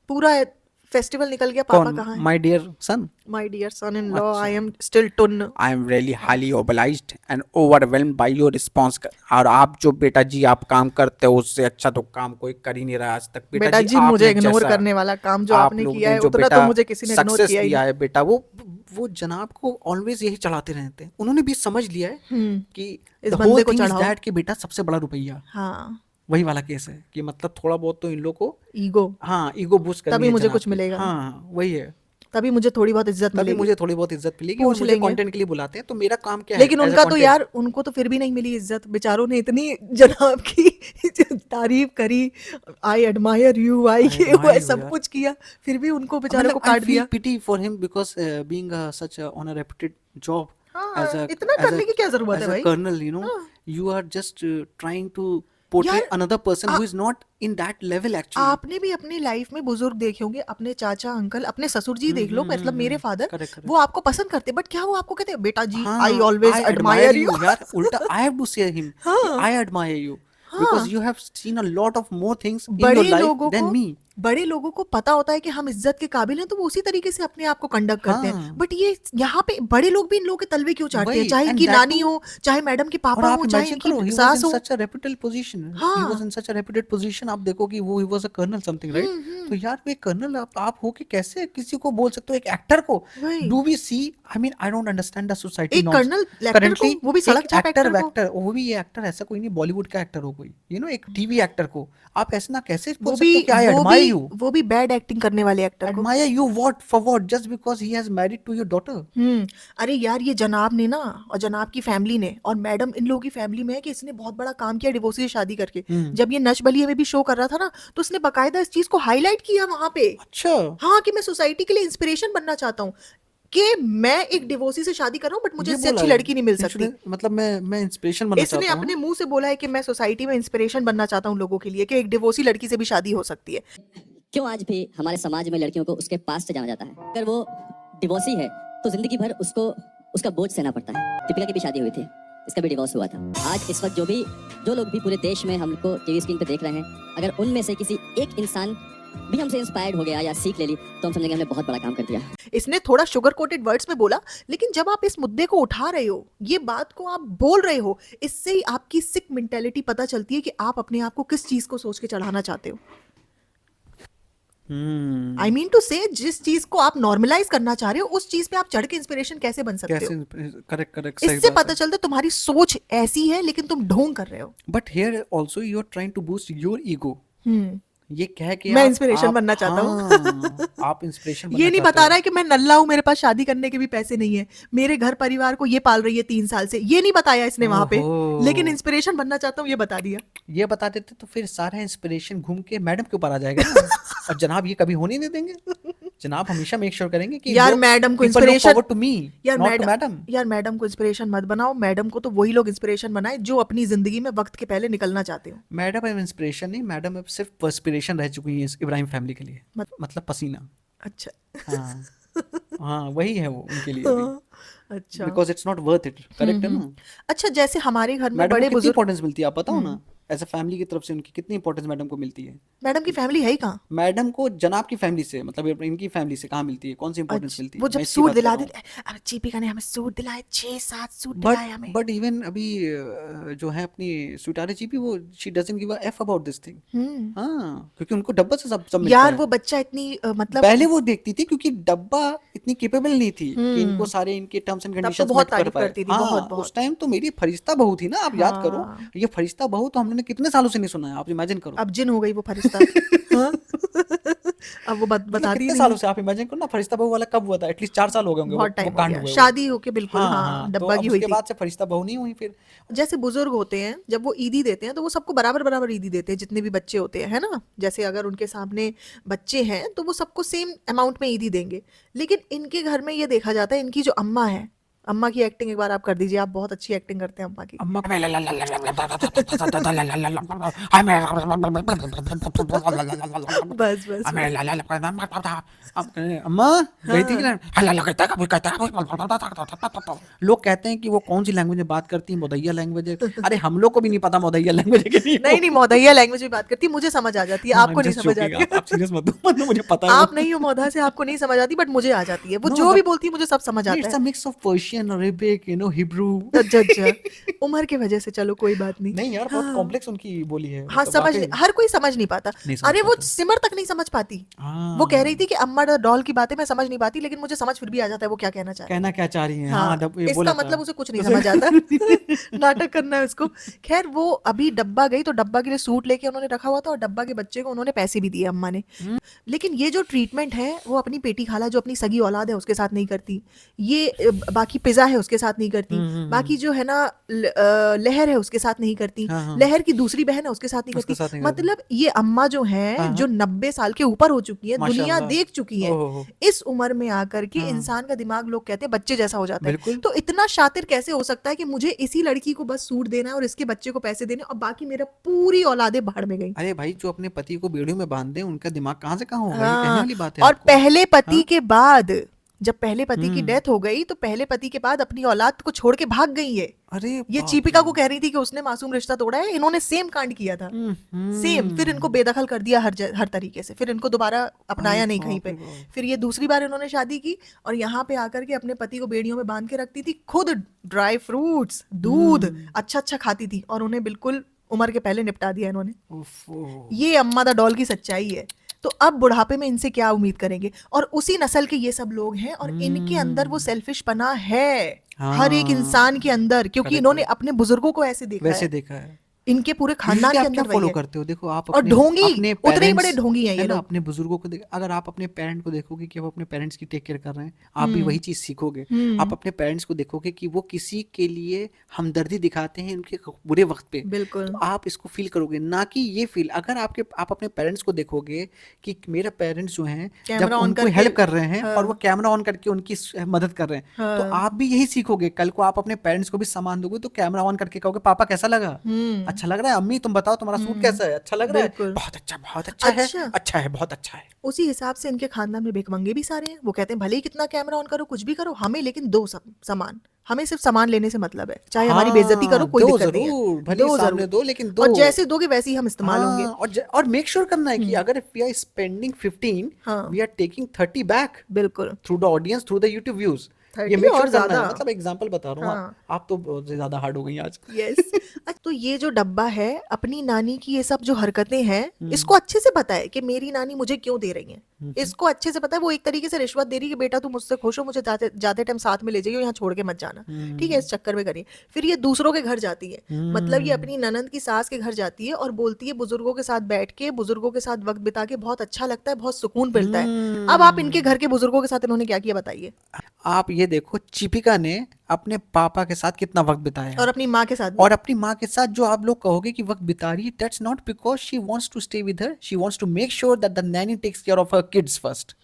पूरा फेस्टिवल निकल गया, पापा कौन? कहाँ है? My dear son. My dear son in law, अच्छा, I am still tune. I am really highly obliged and overwhelmed by your response. और आप जो बेटा जी आप काम करते हो उससे अच्छा तो काम कोई कर ही नहीं रहा आज तक। बेटा बेटा जी जी, मुझे आपने इग्नोर जैसा करने वाला काम जो आप आपने लोग किया ने है, जो उतना तो बेटा मुझे किसी ने इग्नोर सक्सेस किया ही दिया नहीं। है बेटा, वो जनाब को ऑलवेज यही चढ़ाते रहते हैं, उन्होंने भी समझ लिया है कि इस द बंदे होल को थिंग इज चढ़ाओ। दैट कि बेटा सबसे बड़ा रुपया, हाँ, वही वाला केस है कि मतलब थोड़ा बहुत तो इन लोग को, ईगो। हाँ, ईगो बूस्ट करनी तभी है मुझे जनाब कुछ की, मिलेगा, हाँ वही है, तभी मुझे थोड़ी बहुत इज्जत तभी मिलेगी। मुझे थोड़ी बहुत इज्जत मिलेगी और पूछ मुझे लेंगे। कंटेंट के लिए बुलाते हैं, तो मेरा काम क्या है लेकिन एज अ उनका तो कंटेंट? यार, उनको तो फिर भी नहीं मिली इज्जत, बेचारों ने इतनी जनाब की तारीफ करी, आई एडमायर यू, आई आई ये वो एडमायर यू सब यार, कुछ किया, फिर भी उनको बेचारों मतलब को आई काट फील दिया। Pity for him because being such on a reputed job हाँ, as a इतना as a करने की क्या जरूरत है as a भाई? colonel, you know, हाँ you are just trying to portray यार, another person uh, who is not in that level actually. आपने भी अपनी लाइफ में बुजुर्ग देखे होंगे, अपने चाचा अंकल, अपने ससुर जी देख लो, मतलब मेरे फादर, करेक्ट वो करेक्ट, आपको पसंद करते, बट क्या वो आपको कहते हैं बेटा जी आई हाँ, always I admire admire you you? यार, उल्टा I have to say him कि हाँ I admire you because हाँ। you have seen a lot of more things in your बड़े life लोगों than को me. बड़े लोगों को पता होता है कि हम इज्जत के काबिल हैं, तो वो उसी तरीके से अपने आप को कंडक्ट करते हैं। हाँ, बट ये यहाँ पे बड़े लोग भी इन लोगों के तलवे क्यों चाटते हैं? वही, चाहे and इनकी that नानी too, हो, चाहे मैडम के और पापा आप हो, चाहे इमेजिन इनकी करो, he was सास in हो। such a reputed position, he was हाँ। in such a reputed position, आप देखो कि वो he was a colonel something, right? तो यार वो एक कर्नल आप हो कि कैसे किसी को बोल सकते हो, एक एक्टर को? वही do we see, I mean I don't understand the society एक नॉर्म्स कर्नल एक्टर को, करेंटली। वो भी एक सड़क छाप एक्टर एक्टर को। वैक्टर, वो भी ये एक्टर ऐसा कोई नहीं बॉलीवुड का एक्टर हो कोई, एक टीवी एक्टर को आप ऐसे ना कैसे बोल वो सकते भी हो कि आई वो एडमायर भी यू? वो भी बैड एक्टिंग करने वाले एक्टर को। Admire you what for what? Just because he has married to your daughter? अरे यार, ये जनाब ने ना और जनाब की फैमिली ने और मैडम, इन लोगों की फैमिली में है कि इसने बहुत बड़ा काम किया डिवोर्सी से शादी करके। जब ये नच बलिए में भी शो कर रहा था ना, तो उसने बकायदा इस चीज को हाईलाइट किया वहां पे। अच्छा, हाँ, कि मैं सोसाइटी के लिए इंस्पिरेशन बनना चाहता हूँ, कि मैं एक डिवोर्सी से शादी कर रहा हूँ, बट मुझे ये इससे बोला अच्छी है लड़की नहीं मिल सकती। इंश्योरेंस, मतलब मैं इंस्पिरेशन बनना इसने चाहता हूँ अपने मुंह से बोला है कि मैं सोसाइटी में इंस्पिरेशन बनना चाहता हूँ लोगों के लिए, कि एक डिवोर्सी लड़की से भी शादी हो सकती है। क्यों आज भी हमारे समाज में लड़कियों को उसके पास से जाना जाता है? अगर वो डिवोर्सी है तो जिंदगी भर उसको उसका बोझ सहना पड़ता है। दीपिका की भी शादी हुई थी, इसका भी डिवोर्स हुआ था। आज इस वक्त जो लोग भी पूरे देश में हमको टीवी स्क्रीन पे देख रहे हैं, अगर उनमें से किसी एक इंसान भी हमसे इंस्पायर्ड हो गया या सीख ले ली, तो हम समझेंगे हमने बहुत बड़ा काम कर दिया। इसने थोड़ा शुगर कोटेड वर्ड्स में बोला, लेकिन जब आप इस मुद्दे को उठा रहे हो, ये बात को आप बोल रहे हो, इससे ही आपकी सिक मेंटेलिटी पता चलती है कि आप अपने आप को किस चीज को सोच के चढ़ाना चाहते हो। आई मीन टू से जिस चीज को आप नॉर्मलाइज करना चाह रहे हो उस चीज पे आप चढ़ के इंस्पिरेशन कैसे बन सकते कैसे? हो? करेक्ट करेक्ट, सही इससे बात पता है। चलता है तुम्हारी सोच ऐसी है लेकिन तुम ढोंग कर रहे हो। But here also you are trying to boost your ego. Hmm ये कह के मैं आप इंस्पिरेशन बनना चाहता हूँ। हाँ, आप इंस्पिरेशन ये बनना नहीं चाहते बता हो। रहा है कि मैं नल्ला हूं, मेरे पास शादी करने के भी पैसे नहीं है, मेरे घर परिवार को ये पाल रही है 3 साल से, ये नहीं बताया इसने वहां पे, लेकिन ओहो, इंस्पिरेशन बनना चाहता हूँ ये बता दिया। ये बता देते तो फिर सारा इंस्पिरेशन घूम के मैडम के ऊपर आ जाएगा ना। और जनाब ये कभी होने नहीं देंगे। जनाब हमेशा मेक श्योर करेंगे कि यार लोग मैडम को people look inspiration, forward to me, यार not to मैडम, madam। यार मैडम को इंस्पिरेशन मत बनाओ। मैडम को तो वही लोग इंस्पिरेशन बनाए जो अपनी जिंदगी में वक्त के पहले निकलना चाहते हो। मैडम अब इंस्पिरेशन नहीं, मैडम अब सिर्फ पर्सपिरेशन रह चुकी है इस इब्राहिम फैमिली के लिए। मत- मतलब पसीना। अच्छा। हाँ हाँ, वही है वो उनके लिए अभी, अच्छा। Because it's not worth it. Correct है ना? अच्छा, जैसे हमारे घर में मैडम को बड़े कितनी बुजुर्ग, इंपॉर्टेंस मिलती है आप बताओ ना, एज अ फैमिली की तरफ से उनकी कितनी इंपॉर्टेंस मैडम को मिलती है। मैडम की फैमिली है ही कहाँ? मैडम को जनाब की फैमिली से, मतलब इनकी फैमिली से कहाँ मिलती है, कौन सी इंपॉर्टेंस अच्छा, मिलती है? वो मैं जब इसकी सूट बात कर दिला रहा हूँ। देते, अब चीपिका ने हमें सूट दिलाए, 6-7 सूट बट दिलाए हमें। बट इवन अभी जो है अपनी स्वीटारे जी भी, वो she doesn't give a F about this thing. हाँ, क्योंकि उनको डब्बा से सब मिलता यार है। वो बच्चा इतनी मतलब पहले वो देखती थी क्योंकि डब्बा इतनी केपेबल नहीं थी कि इनको सारे इनके टर्म्स एंड तब तो कंडीशंस बहुत मेट कर तारीफ पाए। करती थी, हाँ, बहुत बहुत। उस टाइम तो मेरी फरिश्ता बहू थी ना, आप याद करो। हाँ। ये फरिश्ता बहू तो हम लोगों ने कितने सालों से नहीं सुना है, आप इमेजिन करो। अब जिन हो गई वो फरिश्ता। हाँ? अब वो मतलब बताती कितने नहीं सालों है। से आप इमेजिन करो ना, फरिश्ता बहू वाला कब हुआ था? एटलीस्ट 4 साल हो गए होंगे बहुत वो टाइम हो कांड गया हुए हुए। शादी होके, बिल्कुल। हाँ हाँ, हाँ, तो डब्बा अब की हुई उसके थी। बाद से फरिश्ता बहू नहीं हुई फिर। जैसे बुजुर्ग होते हैं जब वो ईदी देते हैं तो वो सबको बराबर बराबर ईदी देते हैं, जितने भी बच्चे होते हैं, है ना? जैसे अगर उनके सामने बच्चे हैं तो वो सबको सेम अमाउंट में ईदी देंगे। लेकिन इनके घर में ये देखा जाता है, इनकी जो अम्मा है, अम्मा की एक्टिंग एक बार आप कर दीजिए, आप बहुत अच्छी एक्टिंग करते हैं अम्मा की। अम्मा बस बस बस। अम्मा गई थी कि हाँ। ना? लोग कहते हैं कि वो कौन सी लैंग्वेज में बात करती है, मोदैया लैंग्वेज है। अरे हम लोग को भी नहीं पता मोदैया लैंग्वेज है कि नहीं। नहीं नहीं, मौदहिया लैंग्वेज में बात करती है, मुझे समझ आ जाती है, आपको नहीं समझ आती। आप सीरियस मत हो, मतलब मुझे पता है आप वो। नहीं हो मौधा से, आपको नहीं समझ आती, बट मुझे आ जाती है। वो No, जो भी but बोलती है मुझे सब समझ आता it's है। a mix of Persian, Arabic, Hebrew। अच्छा अच्छा, उम्र की वजह से, चलो कोई बात नहीं। नहीं यार, बहुत कॉम्प्लेक्स उनकी बोली है, हाँ, मतलब समझ वाकई। हर कोई समझ नहीं पाता। नहीं समझ अरे वो पाते। सिमर तक नहीं समझ पाती। हाँ, वो कह रही थी कि अम्मा डॉल की बातें मैं समझ नहीं पाती, लेकिन मुझे समझ फिर भी आ जाता है वो क्या कहना चाह रही है। कहना क्या चाह रही है। हाँ, हाँ, ये इसका बोला था। मतलब उसे कुछ नहीं समझ आता। नाटक करना है उसको। खैर वो अभी डब्बा गई तो डब्बा के लिए सूट लेके उन्होंने रखा हुआ था, और डब्बा के बच्चे को उन्होंने पैसे भी दिए अम्मा ने। लेकिन ये जो ट्रीटमेंट है वो अपनी पेटी खाला, जो अपनी सगी औलाद है उसके साथ नहीं करती। ये बाकी पिज़्ज़ा है उसके साथ नहीं करती। बाकी जो है ना लहर है उसके साथ नहीं करती। हाँ, हाँ। लहर की दूसरी बहन है उसके साथ नहीं उसके करती। साथ नहीं करती। मतलब ये अम्मा जो है, हाँ, जो 90 साल के ऊपर हो चुकी है, दुनिया माशाल्लाह। देख चुकी है, ओहो, इस उम्र में आकर के हाँ। इंसान का दिमाग, लोग कहते हैं, बच्चे जैसा हो जाता है। बिल्कुल। तो इतना शातिर कैसे हो सकता है कि मुझे इसी लड़की को बस सूट देना है और इसके बच्चे को पैसे देने, और बाकी मेरा पूरी औलादे भाड़ में गई। अरे भाई, जो अपने पति को बेड़ियों में बांध दे, उनका दिमाग कहाँ से कहाँ होगा? ये कहने हाँ, वाली बात है और आपको। पहले पति हाँ? के बाद, जब पहले पति की हम्म। डेथ हो गई तो पहले पति के बाद अपनी औलाद को छोड़ के भाग गई है। अरे ये बाप चीपिका रे। को कह रही थी कि उसने मासूम रिश्ता तोड़ा है, इन्होंने सेम कांड किया था। हम्म। सेम। फिर इनको बेदखल कर दिया हर तरीके से, फिर इनको दोबारा अपनाया अरे नहीं कहीं बाप पे। रे बाप। फिर ये दूसरी बार इन्होंने शादी की और यहाँ पे आकर के अपने पति को बेड़ियों में बांध के रखती थी, खुद ड्राई फ्रूट्स, दूध अच्छा अच्छा खाती थी, और उन्हें बिल्कुल उम्र के पहले निपटा दिया इन्होंने। उफ़। ये अम्मा दा डॉल की सच्चाई है। तो अब बुढ़ापे में इनसे क्या उम्मीद करेंगे? और उसी नस्ल के ये सब लोग हैं, और इनके अंदर वो सेल्फिशपना है, हर एक हाँ। इंसान के अंदर, क्योंकि करेक्ट, इन्होंने करेक्ट। अपने बुजुर्गों को ऐसे देखा वैसे है। देखा है। इनके पूरे खानदान यूजुअली के आप अंदर क्या वही फॉलो है। करते हो? देखो, आप और ढोंगी, अपने उतने ही बड़े पेरेंट्स, ढोंगी हैं ये है ना, लोग। अपने बुजुर्गों को अगर आप अपने पेरेंट को देखोगे कि वो अपने पेरेंट्स की टेक केयर कर रहे हैं, आप भी वही चीज़ सीखोगे। आप अपने पेरेंट्स को देखोगे कि वो किसी के लिए हमदर्दी दिखाते हैं उनके बुरे वक्त पे, बिल्कुल। तो आप इसको फील करोगे, ना कि ये फील। अगर आप अपने पेरेंट्स को देखोगे कि मेरे पेरेंट्स जो हैं, जब कैमरा ऑन उनको करके, हेल्प कर रहे हैं हाँ। और वो कैमरा ऑन करके उनकी मदद कर रहे हैं, तो हाँ। आप भी यही सीखोगे। कल को आप अपने पेरेंट्स को भी सामान दोगे तो कैमरा ऑन करके कहोगे, पापा कैसा लगा? अच्छा लग रहा है? अम्मी तुम बताओ तुम्हारा सूट कैसा है? अच्छा लग रहा है? बिल्कुल। बहुत अच्छा है, अच्छा। अच्छा है, बहुत अच्छा है। उसी हिसाब से इनके खानदान में भिखमंगे भी सारे हैं। वो कहते हैं भले ही कितना कैमरा ऑन करो, कुछ भी करो, हमें लेकिन दो सब सामान, हमें सिर्फ सामान लेने से मतलब है, चाहे हमारी बेइज्जती करो, कोई दो दिक्कत नहीं जरूर, है। भले ही सामने जरूर। दो, लेकिन दो। और जैसे दोगे वैसे ही हम इस्तेमाल होंगे। और मेक श्योर करना है कि अगर वी आर स्पेंडिंग 15, हाँ। वी आर टेकिंग 30 बैक बिल्कुल। Through the audience, through the YouTube views. ये 30 मेक और श्योर करना है, ज्यादा। मतलब एग्जांपल बता रहा हूँ। हाँ। आप तो बहुत ज्यादा हार्ड हो गई आज। यस। तो ये जो डब्बा है, अपनी नानी की ये सब जो हरकतें हैं, हम्म। इसको अच्छे से पता है कि मेरी नानी मुझे क्यों दे रही है। इसको अच्छे से पता है, वो एक तरीके से रिश्वत दे रही है कि बेटा तुम मुझसे खुश हो, मुझे जाते टाइम साथ में ले जाइयो, यहाँ छोड़ के मत जाना। ठीक है, इस चक्कर में करिए। फिर ये दूसरों के घर जाती है, मतलब ये अपनी ननंद की सास के घर जाती है और बोलती है बुजुर्गों के साथ बैठ के, बुजुर्गों के साथ वक्त बिता के बहुत अच्छा लगता है, बहुत सुकून मिलता है। अब आप इनके घर के बुजुर्गों के साथ इन्होंने क्या किया बताइए, आप ये देखो, चिपिका ने अपने पापा के साथ कितना वक्त बिताया है, और अपनी माँ के साथ भी। और अपनी माँ के साथ जो आप लोग कहोगे कि वक्त बिता रही है, that's not because she wants to stay with her, she wants to make sure that the nanny takes care of her kids first,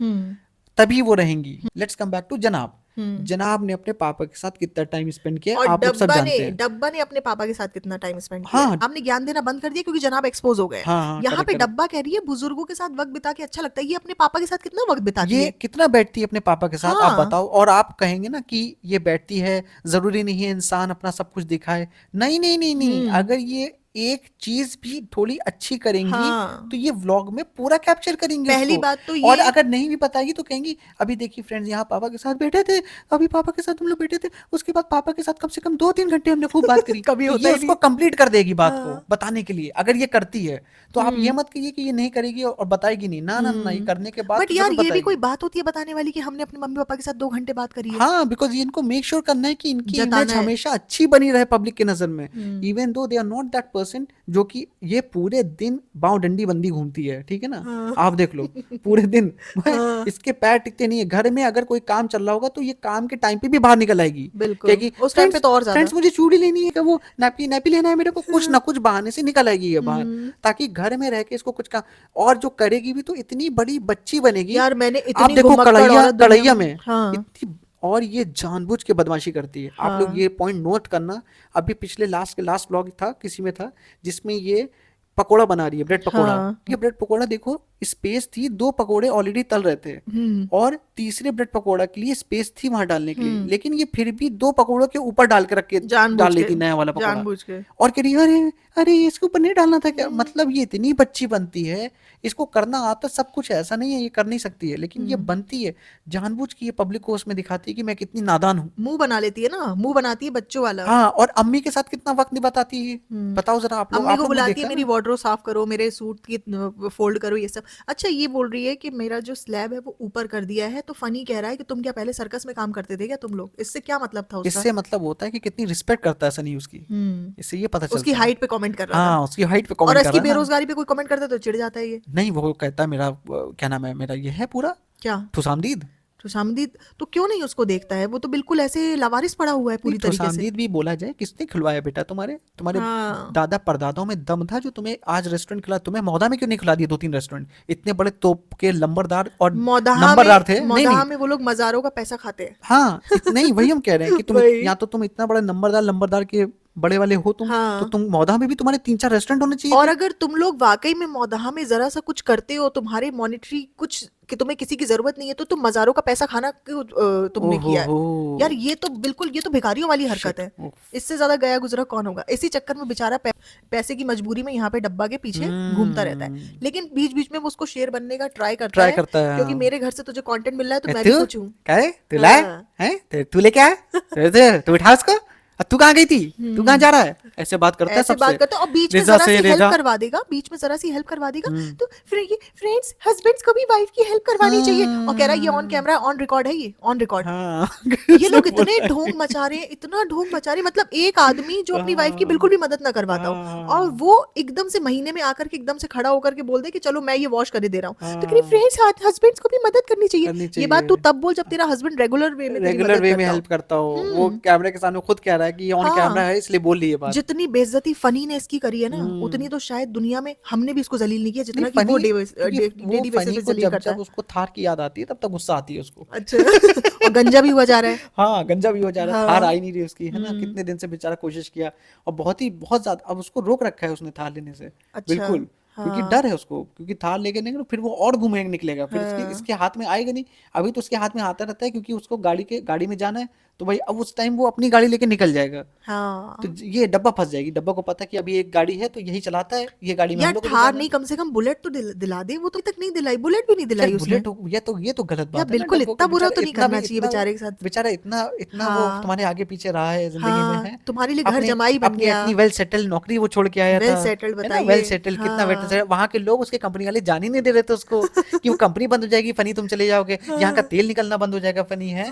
तभी वो रहेंगी। लेट्स कम बैक टू जनाब। जनाब ने अपने पापा के साथ कितना टाइम स्पेंड किया, और आप लोग सब जानते हैं। डब्बा ने अपने पापा के साथ कितना टाइम स्पेंड किया। हाँ। आपने ज्ञान देना बंद कर दिया क्योंकि जनाब एक्सपोज हो गए। हाँ, हाँ, यहाँ correct, पे correct। डब्बा कह रही है बुजुर्गों के साथ वक्त बिता के अच्छा लगता है, ये अपने पापा के साथ कितना वक्त बिताती ये है। कितना बैठती है अपने पापा के साथ, आप हाँ। बताओ। और आप कहेंगे ना कि ये बैठती है, जरूरी नहीं है इंसान अपना सब कुछ दिखाए। नहीं नहीं नहीं नहीं, अगर ये एक चीज भी थोड़ी अच्छी करेंगी हाँ। तो ये व्लॉग में पूरा कैप्चर करेंगी पहली उसको। बात तो और ये- अगर नहीं भी बताएगी तो कहेंगी अभी देखिए फ्रेंड्स, यहाँ पापा के साथ बैठे थे, अभी पापा के साथ हम लोग बैठे थे, उसके बाद पापा के साथ कम से कम 2-3 घंटे हमने खूब बात करी। कभी तो होता ये ही उसको नहीं। कंप्लीट कर देगी बात हाँ। को बताने के लिए, अगर ये करती है तो। आप ये मत कहिए कि ये नहीं करेगी और बताएगी नहीं, ना ना ना, ये करने के बाद बट तो यार जरूर ये भी कोई बताएगी। बात होती है बताने वाली कि हमने अपने मम्मी पापा के साथ 2 घंटे बात करी है। हाँ, बिकॉज इनको मेक श्योर करना है कि इनकी जताना इमेज है। हमेशा अच्छी बनी रहे पब्लिक की नजर में, even though they are not that person जो कि ये पूरे दिन बाव डंडी बंदी घूमती है, ठीक है ना। हाँ। आप देख लो पूरे दिन हाँ। इसके पैर टिकते नहीं है। घर में अगर कोई काम चल रहा होगा तो ये काम के टाइम पे भी बाहर निकल आएगी, बिल्कुल। उस टाइम पे तो और ज्यादा। फ्रेंड्स मुझे चूड़ी लेनी है, कि वो नैपी नैपी लेना है मेरे को, कुछ ना कुछ बहाने से निकल आएगी ये बाहर, ताकि घर में रह के इसको कुछ काम। और जो करेगी भी तो इतनी बड़ी बच्ची बनेगी। यार मैंने आप इतनी देखो घुमक्कड़ कढ़ैया औरत दुनिया कढ़ैया में- में हाँ। इतनी, और ये जानबूझ के बदमाशी करती है। आप लोग ये पॉइंट नोट करना। अभी पिछले लास्ट व्लॉग था, किसी में था, जिसमें ये पकोड़ा बना रही है, ब्रेड पकोड़ा। हाँ। ये ब्रेड पकोड़ा देखो, स्पेस थी, 2 पकोड़े ऑलरेडी तल रहे थे, और तीसरे ब्रेड पकोड़ा के लिए स्पेस थी वहां डालने के लिए, लेकिन ये फिर भी 2 पकोड़ों के ऊपर डाल के रख के जानबूझ डाल के, लेती नया वाला पकोड़ा, जानबूझ के। और कह रही है, अरे अरे इसके ऊपर नहीं डालना था क्या। मतलब ये इतनी बच्ची बनती है, इसको करना आता सब कुछ, ऐसा नहीं है ये कर नहीं सकती है, लेकिन ये बनती है जानबूझ के। ये पब्लिक को उसमें दिखाती है कि मैं कितनी नादान हूँ। मुंह बना लेती है ना, मुंह बनाती है बच्चों वाला। हाँ, और अम्मी के साथ कितना वक्त नहीं बताती है, बताओ जरा। आप लोग अम्मी को ने बुलाती देखा है, ना? मेरी वार्डरोब साफ करो, मेरे सूट की फोल्ड करो, ये सब। अच्छा, ये बोल रही है कि मेरा जो स्लैब है वो ऊपर कर दिया है, तो फनी कह रहा है कि तुम क्या पहले सर्कस में काम करते थे क्या तुम लोग। इससे क्या मतलब था उसका? इससे मतलब होता है कि कितनी रिस्पेक्ट करता है सनी उसकी। इससे ये पता चलता उसकी है। हाइट पे कमेंट कर रहा था। हाँ, उसकी हाइट पे और कमेंट कर इसकी रहा है ना। बेरोजगारी पे कोई कमेंट करता तो चिढ़ जाता है ये। नहीं, वो कहता है मेरा क्या नाम है, मेरा ये है पूरा क्या खुशामदीद। खुशामदीद? तो क्यों नहीं उसको देखता है? वो तो बिल्कुल ऐसे लावारिस पड़ा हुआ है पूरी तरीके से। खुशामदीद भी बोला जाए, किसने खिलवाया बेटा तुम्हारे तुम्हारे हाँ। दादा परदादाओं में दम था जो तुम्हें आज रेस्टोरेंट खिला। तुम्हें मौदा में क्यों नहीं खिला दिए 2-3 रेस्टोरेंट? इतने बड़े तोप के लंबरदार और नंबरदार थे। नहीं मौदाहा नहीं, में वो लोग मजारों का पैसा खाते हैं। हाँ, नहीं वही हम कह रहे हैं कि तुम वही। या तो तुम इतना बड़ा लंबरदार के बड़े वाले हो तुम, हाँ। तो तुम मौदा में भी तुम्हारे 3-4 रेस्टोरेंट होने चाहिए और थे। अगर तुम लोग वाकई में मौदाहा में जरा सा कुछ करते हो, तुम्हारे मॉनेटरी कुछ कि तुम्हें किसी की जरूरत नहीं है, तो तुम मजारों का पैसा खाना क्यों तुमने ओहो किया है? हो। यार ये तो बिल्कुल, ये तो भिखारियों वाली हरकत है। इससे ज्यादा गया गुजरा कौन होगा? इसी चक्कर में बेचारा पैसे की मजबूरी में यहाँ पे डब्बा के पीछे घूमता रहता है, लेकिन बीच बीच में वो उसको शेर बनने का ट्राई करता है, क्योंकि मेरे घर से तुझे कंटेंट मिल रहा है तो मैं भी सोचूं। क्या है तू लाए हाँ। हैं, तू लेके आया, तू उठा उसको। अब तू कहाँ गई थी, तू कहाँ जा रहा है, ऐसे बात करता है ऐसे सबसे। बात करते हैं, और बीच में रेजा जरा से सी हेल्प रेजा। करवा देगा, बीच में जरा सी हेल्प करवा देगा, तो फिर ये फ्रेंड्स हस्बैंड्स को भी वाइफ की हेल्प करवानी चाहिए, और कह रहा है ये ऑन कैमरा ऑन रिकॉर्ड है, ये ऑन रिकॉर्ड। हाँ, ये लोग इतने ढोंग मचा रहे हैं, इतना ढोंग मचा रहे हैं, मतलब एक आदमी जो अपनी वाइफ की बिल्कुल भी मदद ना करवाता हो, और वो एकदम से महीने में आकर के एकदम से खड़ा होकर के बोल दे कि चलो मैं ये वॉश कर दे रहा हूँ, तो कह रही फ्रेंड्स हस्बैंड्स को भी मदद करनी चाहिए। ये बात तू तब बोल जब तेरा हस्बैंड रेगुलर वे में तेरी रेगुलर मदद वे में करता हो। हेल्प करता हो। वो कैमरे के सामने खुद कह रहा है कि ये ऑन हाँ। कैमरा है इसलिए बोल रही है बात। जितनी बेइज्जती फनी ने इसकी करी है ना, उतनी तो शायद दुनिया में हमने भी इसको जलील नहीं किया जितना कि वो डेली बेसिस पे जलील करता जब है। उसको थार की याद आती है तब तक गुस्सा आती है उसको। अच्छा। और गंजा भी हुआ जा रहा है। हाँ, गंजा भी हो जा रहा है, हाँ। थार आ ही नहीं रही उसकी, है ना। कितने दिन से बेचारा कोशिश किया, और बहुत ज्यादा अब उसको रोक रखा है उसने थार लेने से। अच्छा। बिल्कुल, क्योंकि डर है उसको, क्योंकि थार लेके नहीं फिर वो और घूमने निकलेगा, फिर इसके हाथ में आएगा नहीं। अभी तो उसके हाथ में आता रहता है क्योंकि उसको गाड़ी में जाना है, तो भाई अब उस टाइम वो अपनी गाड़ी लेके निकल जाएगा। तो हाँ ये डब्बा फंस जाएगी। डब्बा को पता कि अभी एक गाड़ी है तो यही चलाता है, ये गाड़ी में हम यार, लोग को भी थार जाना नहीं, है। कम से कम बुलेट तो दिला दे। वो तो अभी तक नहीं दिलाई, बुलेट भी नहीं यार दिलाई उसने। बुलेट हो, ये तो गलत यार बात है ना। बिल्कुल, डब्बो इतना को बुरा बेचारा तो नहीं इतना भी करना चाहिए इतना बेचारे के साथ। बेचारा इतना इतना वो हाँ तुम्हारे आगे पीछे रहा है जिंदगी में, है हाँ, तुम्हारे लिए घर अपने जमाई बन अपनी गया, इतनी वेल सेटल नौकरी वो छोड़ के आया वेल था, सेटल्ड, है ना, वेल बताइए। सेटल कितना वेल हाँ सेटल। वहां के लोग उसके कंपनी वाले जान ही नहीं दे रहे थे उसको कि वो कंपनी बंद हो जाएगी, फनी तुम चले जाओगे, यहाँ का हाँ। तेल निकलना बंद हो जाएगा, फनी है।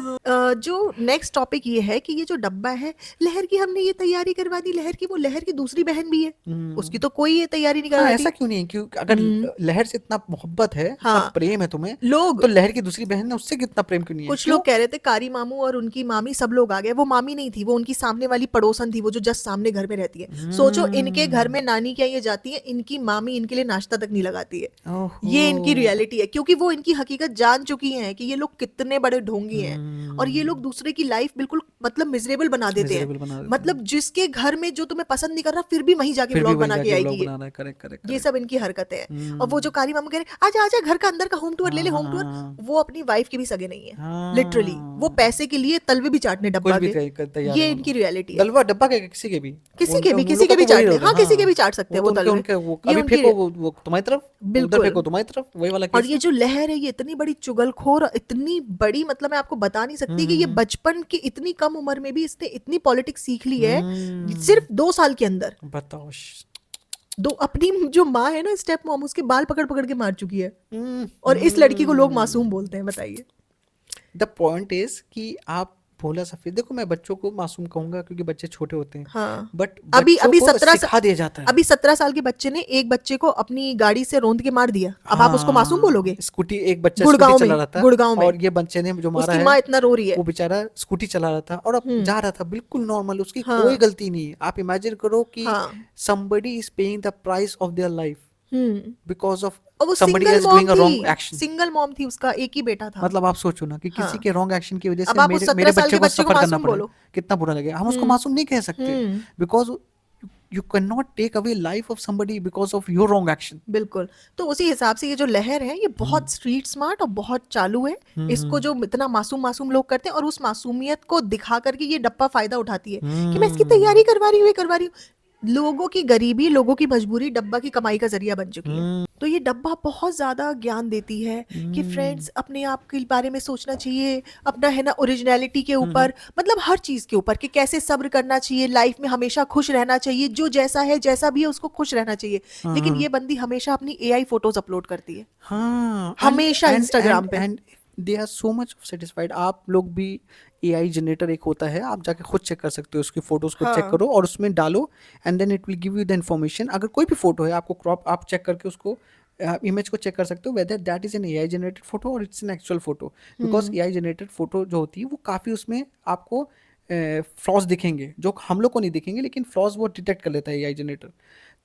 जो नेक्स्ट टॉपिक ये है कि ये जो डब्बा है, लहर की हमने ये तैयारी करवा दी। लहर की, वो लहर की दूसरी बहन भी है, उसकी तो कोई ये तैयारी नहीं हाँ करवाती। ऐसा क्यों नहीं है? क्यों अगर लहर से इतना मोहब्बत है, इतना हाँ, प्रेम है तुम्हें, लोग तो लहर की दूसरी बहन ने उससे कितना प्रेम क्यों नहीं है? कुछ क्यों? लोग कह रहे थे कारी मामू और उनकी मामी सब लोग आ गए। वो मामी नहीं थी, वो उनकी सामने वाली पड़ोसन थी, वो जो जस्ट सामने घर में रहती है। सोचो, इनके घर में नानी क्या ये जाती है, इनकी मामी इनके लिए नाश्ता तक नहीं लगाती है। ये इनकी ओहो। रियलिटी है, क्योंकि वो इनकी हकीकत जान चुकी हैं कि ये लोग कितने बड़े ढोंगी हैं, और ये लोग दूसरे की लाइफ बिल्कुल मतलब मिजरेबल बना देते हैं। मिजरेबल बना देते हैं। मतलब जिसके घर में जो तुम्हें पसंद नहीं कर रहा, फिर भी वहीं जाके फिर भी ब्लॉग वही बना के जाके आएगी ब्लॉग ये। बना रहा है। करेक्ट करेक्ट ये करेक्ट। सब इनकी हरकतें हैं। और वो जो कारी मामू कह रहे आजा आजा घर का अंदर का होम टूर ले ले, होम टूर, हाँ वो अपनी वाइफ की भी सगे नहीं है। लिटरली वो पैसे के लिए तलवे भी चाटने कुछ डब्बा भी के। तैयार ये है इनकी वो। रियलिटी है। दलवा डब्बा के किसी के भी, किसी के भी, उन किसी लोग के का भी तो वही चाटते रोल हैं। है। हाँ, किसी के भी चाट सकते हैं वो वो तो तलवे। उनके वो ये अभी उनकी फेंको वो तुम्हारी तरफ, उधर बिल्कुल। फेंको तुम्हारी तरफ, वही वाला और केस ये है। जो लहर है, ये इतनी बड़ी चुगलखोर, इतनी बड़ी, मतलब मैं आपको बता नहीं सकती कि ये बचपन की इतनी कम उम्र में भी इसने इतनी पॉलिटिक्स सीख ली है, सिर्फ 2 साल के अंदर। बताओ। दो, अपनी जो माँ है ना, स्टेप मॉम, उसके बाल पकड़ पकड़ के मार चुकी है, और इस लड़की को लोग मासूम बोलते हैं। बताइए। द पॉइंट इज कि आप भोला सफेद, देखो मैं बच्चों को मासूम कहूंगा क्योंकि बच्चे छोटे होते हैं, हाँ, बट अभी बच्चों अभी को 17 सिखा दिया जाता है। अभी 17 साल के बच्चे ने एक बच्चे को अपनी गाड़ी से रौंद के मार दिया। अब आप उसको मासूम बोलोगे? स्कूटी, एक बच्चा गुड़गांव स्कूटी में, चला रहा था, गुड़गांव में और ये बच्चे ने जो मारा उसकी है, माँ इतना रो रही है। वो बेचारा स्कूटी चला रहा था और अब जा रहा था बिल्कुल नॉर्मल, उसकी हाँ। कोई गलती नहीं है। आप इमेजिन करो कि हाँ। somebody is paying the price of their life because of और वो somebody single else mom doing a wrong थी, action। सिंगल मॉम थी, उसका एक ही बेटा था। मतलब आप सोचो ना कि किसी हाँ। के रॉन्ग एक्शन की वजह अब से आप उस मेरे 17 मेरे साल बच्चे के को बच्चे को सफर करना मासूम पड़े, बोलो। कितना बुरा लगेगा। हम उसको मासूम नहीं कह सकते because you can not take away life of somebody because of your wrong action. बिल्कुल। तो उसी हिसाब से ये जो लहर है, ये बहुत स्ट्रीट स्मार्ट और बहुत चालू है। इसको जो इतना मासूम मासूम लोग करते हैं, और उस मासूमियत को दिखा करके ये डब्बा फायदा उठाती है कि मैं इसकी तैयारी करवा रही हूँ, ये करवा रही हूँ। लोगों की गरीबी, लोगों की मजबूरी डब्बा की कमाई का जरिया बन चुकी है। तो ये डब्बा बहुत ज्यादा ज्ञान देती है कि फ्रेंड्स, अपने आप के बारे में सोचना चाहिए, अपना है ना ओरिजिनलिटी के ऊपर, मतलब हर चीज के ऊपर, कि कैसे सब्र करना चाहिए, लाइफ में हमेशा खुश रहना चाहिए, जो जैसा है जैसा भी है उसको खुश रहना चाहिए। लेकिन ये बंदी हमेशा अपनी एआई फोटोज अपलोड करती है, हाँ, हमेशा Instagram पे। And they are so much satisfied. आप लोग भी, एआई जनरेटर एक होता है, आप जाके खुद चेक कर सकते हो, उसकी फोटोज को चेक करो और उसमें डालो, and then it will give you the information. अगर कोई भी फोटो है, आपको क्रॉप, आप चेक करके उसको इमेज को चेक कर सकते हो whether that is an AI generated photo और it's an actual photo. Because AI generated photo जो होती है वो काफ़ी, उसमें आपको फ्लॉज दिखेंगे जो हम लोग को नहीं दिखेंगे, लेकिन फ्लॉज वो डिटेक्ट कर लेता है एआई जनरेटर।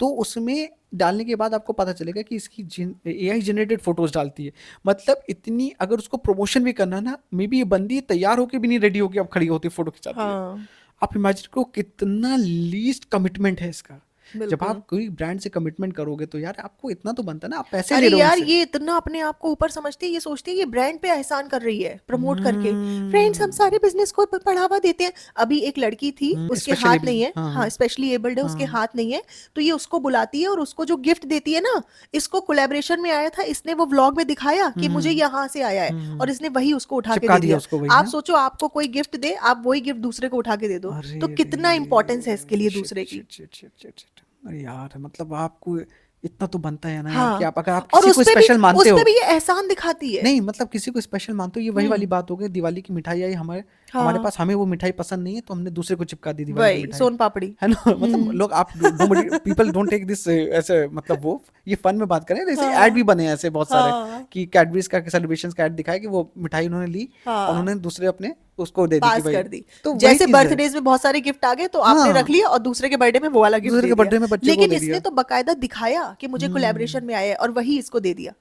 तो उसमें डालने के बाद आपको पता चलेगा कि इसकी एआई जनरेटेड फोटोज डालती है। मतलब इतनी, अगर उसको प्रमोशन भी करना ना, मे बी ये बंदी तैयार होके भी नहीं रेडी होके अब खड़ी होती फोटो खिंचाती है। आप इमेजिन करो कितना लीस्ट कमिटमेंट है इसका। जब आप कोई ब्रांड से कमिटमेंट करोगे तो यार आपको इतना तो बनता है ना, आप पैसे ले अरे रहे हो यार, उनसे। ये इतना अपने आप को ऊपर समझती है, ये सोचती है ये ब्रांड पे एहसान कर रही है प्रमोट करके। फ्रेंड्स, हम सारे बिजनेस को बढ़ावा देते हैं। अभी एक लड़की थी, उसके specially हाथ able, नहीं है, हाँ, हाँ स्पेशली एबल्ड है, उसके हाथ नहीं है, तो ये उसको बुलाती है और उसको जो गिफ्ट देती है ना, इसको कोलैबोरेशन में आया था, इसने वो व्लॉग में दिखाया कि मुझे यहाँ से आया है, और इसने वही उसको उठा के चिपका दे दिया दिया। उसको वही, आप हाँ। सोचो, आपको कोई गिफ्ट दे, आप वही गिफ्ट दूसरे को उठा के दे दो, अरे तो कितना इंपॉर्टेंस है इसके लिए shit, दूसरे की। shit, shit, shit, shit, shit. अरे यार, मतलब आपको इतना तो बनता है ना यार, हाँ। कि आप अगर आप और किसी को स्पेशल मानते हो, उस पे भी ये एहसान दिखाती है। नहीं मतलब किसी को स्पेशल मानते हो, ये वही वाली बात हो गई, दिवाली की मिठाई आई हमारे पास, हमें वो मिठाई पसंद नहीं है तो हमने दूसरे को चिपका दी दिवाली की वही मिठाई, सोन पापड़ी, है ना। मतलब लोग, आप पीपल डोंट टेक दिस ऐसे, मतलब वो ये फन में बात करें, जैसे ऐड भी बने ऐसे बहुत सारे कि कैडबरीज का सेलिब्रेशंस का ऐड दिखाया कि वो मिठाई उन्होंने ली और उन्होंने दूसरे अपने उसको दे दी पास कि भाई, कर दी। तो वही जैसे चीज़ है। बर्थडेज में बहुत सारे गिफ्ट आ गए तो आपने हाँ। रख लिया, और दूसरे के बर्थडे में वो वाला गिफ्ट दूसरे दे के दिया। बर्थडे में बच्चे को लेकिन दे इसने दिया। तो बकायदा दिखाया कि मुझे कोलैबोरेशन में आया है, और वही इसको दे दिया।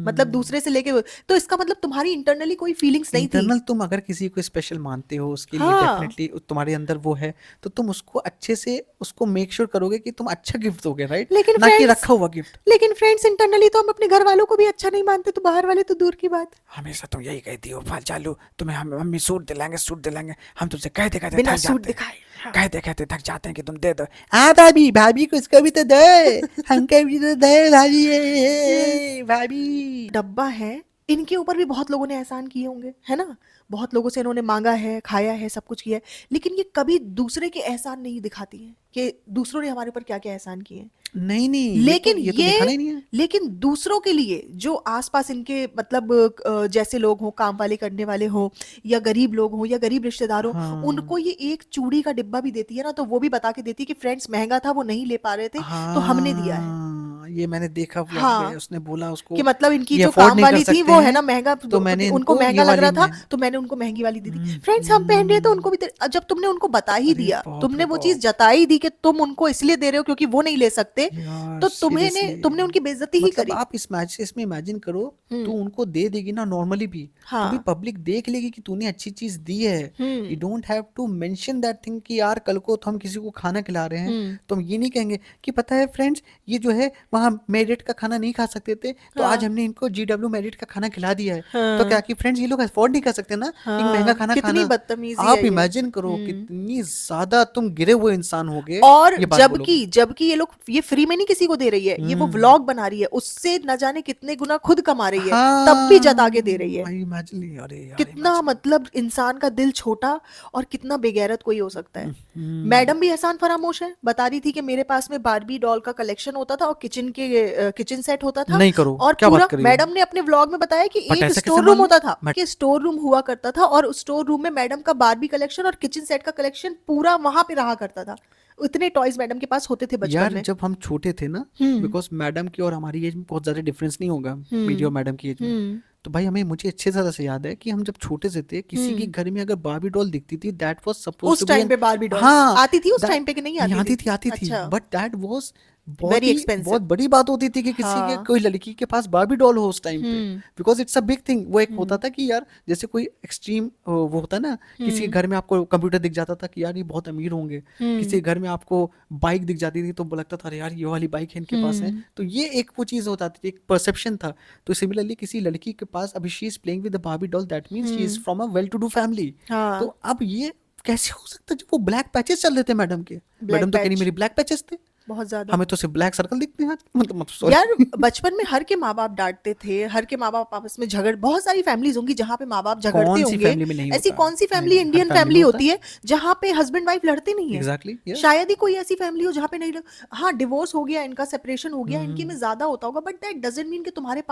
मतलब दूसरे से लेके, तो इसका मतलब तुम्हारी इंटरनली कोई फीलिंग्स नहीं थी। इंटरनल तुम अगर किसी को स्पेशल मानते हो, उसके लिए हाँ। डेफिनेटली तुम्हारे अंदर वो है, तो तुम उसको अच्छे से उसको मेक श्योर करोगे कि तुम अच्छा गिफ्ट दोगे, राइट, लेकिन ना कि friends- रखा हुआ गिफ्ट। लेकिन फ्रेंड्स, इंटरनली तो हम अपने घर वालों को भी अच्छा नहीं मानते, तो बाहर वाले तो दूर की बात। हमेशा तुम यही कहती हो, फाल चालू, तुम्हें हम सूट दिलाएंगे, हम तुमसे कहते कहते बिना थक सूट जाते हैं, दिखाए, हाँ। कहते कहते थक जाते हैं कि तुम दे दो। हाँ भाभी, भाभी को इसको भी तो दे, हमको भी तो दे भाभी, भाभी। डब्बा है, इनके ऊपर भी बहुत लोगों ने एहसान किए होंगे, है ना? बहुत लोगों से इन्होंने मांगा है, खाया है, सब कुछ किया है, लेकिन ये कभी दूसरे के एहसान नहीं दिखाती हैं कि दूसरों ने हमारे ऊपर क्या क्या एहसान किए हैं। नहीं, लेकिन ये तो दिखाना ही नहीं है। लेकिन दूसरों के लिए जो आसपास इनके मतलब जैसे लोग हों, काम वाले करने वाले हों, या गरीब लोग हों, या गरीब रिश्तेदार हों, हाँ। उनको ये एक चूड़ी का डिब्बा भी देती है ना, तो वो भी बता के देती है कि फ्रेंड्स महंगा था, वो नहीं ले पा रहे थे, तो हमने दिया है। हाँ, ये मैंने देखा व्लॉग हाँ, में, उसने बोला उसको कि मतलब इनकी ये जो अफोर्ड काम नहीं कर वाली थी सकते वो है हैं, ना महंगा, तो मैंने उनको इनको महंगा ये लग रहा वाली था, में तो मैंने उनको महंगी वाली दी थी। फ्रेंड्स हम पहन रहे हैं तो उनको भी जब तुमने उनको बता ही अरे दिया, बाप तुमने रे वो चीज बाप। जता ही दी कि तुम उनको इसलिए दे रहे हो क्योंकि वो नहीं ले सकते, यार तो तुमने सीरियसली, उनकी बेइज्जती ही मतलब करी। आप इस मैच से इसमें इमेजिन करो, तू हम्म। उनको दे देगी ना नॉर्मली भी, तो भी हाँ। पब्लिक देख लेगी कि तूने अच्छी चीज दी है। You hmm. Don't have to mention that thing कि यार कल को तो हम किसी को खाना खिला रहे हैं, हम्म। तो हम ये नहीं कहेंगे कि पता है फ्रेंड्स, ये जो है वहाँ मेरिट का खाना नहीं खा सकते थे, तो आज हाँ। हमने इनको GW मेरिट का खाना खिला दिया है। तो हाँ। क्या कि फ्रेंड्स ये लोग अफोर्ड नहीं कर सकते ना एक महंगा हाँ, खाना कितनी खाना। बदतमीजी आप है ये। इमेजिन करो कितनी ज्यादा तुम गिरे हुए इंसान होगे और ये बात बोलोगे। जबकि ये लोग ये फ्री में नहीं किसी को दे रही है, ये वो व्लॉग बना रही है, उससे न जाने कितने गुना खुद कमा रही है, तब भी जता के दे रही है। हाँ, इमेजिन, अरे यार कितना imagine। मतलब इंसान का दिल छोटा और कितना बेगैरत कोई हो सकता है। मैडम भी एहसान फरामोश है, बता रही थी कि मेरे पास में बारबी डॉल का कलेक्शन होता था और किचन सेट होता था, नहीं करो, और क्या बात पूरा कर रही हो? मैडम ने अपने व्लॉग में बताया कि बट एक ऐसा कैसे स्टोर मान रूम लो? होता था, बट कि स्टोर रूम हुआ करता था, और उस स्टोर रूम में मैडम का बारबी कलेक्शन और किचन सेट का कलेक्शन पूरा वहां पे रहा करता था। इतने टॉयज मैडम के पास होते थे बचपन यार में। जब हम छोटे थे ना, बिकॉज मैडम की और हमारी एज में बहुत ज्यादा डिफरेंस नहीं होगा, मेरी और मैडम की एज में, तो भाई हमें मुझे अच्छे तरह से याद है कि हम जब छोटे से थे, किसी के घर में अगर बारबी डॉल दिखती थी, दैट वाज सपोज उस टू बी टाइम पे बारबी डॉल हाँ, आती थी, उस that- टाइम पे कि नहीं नहीं आती थी? आती थी, अच्छा। बट दैट वाज बहुत वेरी ही एक्सपेंसिव। बहुत बड़ी बात होती थी कि किसी के हाँ। कोई लड़की के पास बारबी डॉल हो उस टाइम पे, because it's a big thing. वो एक होता था कि यार जैसे कोई एक्सट्रीम वो होता है ना, किसी के घर में आपको कंप्यूटर दिख जाता था कि यार ये बहुत अमीर होंगे, किसी के घर में आपको बाइक दिख जाती थी तो लगता था अरे यार ये वाली बाइक है इनके पास है, तो ये एक वो चीज होता थी, एक परसेप्शन था। तो सिमिलरली किसी लड़की के पास अभी she is playing with the Barbie doll, that means she is from a well to do family. हाँ। तो अब ये कैसे हो सकता है जब वो ब्लैक पैचेस चल रहे थे मैडम के, Black मैडम तो कह रही patch। मेरी ब्लैक पैचेस थे, बहुत ज्यादा। हमें तो सिर्फ ब्लैक सर्कल दिखते हैं। मतलब sorry। यार बचपन में हर के माँ बाप डांटते थे, हर के माँ बाप आपस में झगड़, बहुत सारी फैमिलीज होंगी जहाँ पे माँ बाप झगड़ते कौन सी होंगे। फैमिली में नहीं ऐसी होता? कौन सी फैमिली, नहीं, हर इंडियन फैमिली फैमिली में होता होती है जहाँ पे हस्बैंड वाइफ लड़ते नहीं है। Exactly, yes। शायद ही कोई ऐसी फैमिली हो जहाँ पे नहीं हाँ डिवोर्स हो गया, इनका सेपरेशन हो गया, इनके में ज्यादा होता होगा, बट दैट डजंट मीन कि तुम्हारे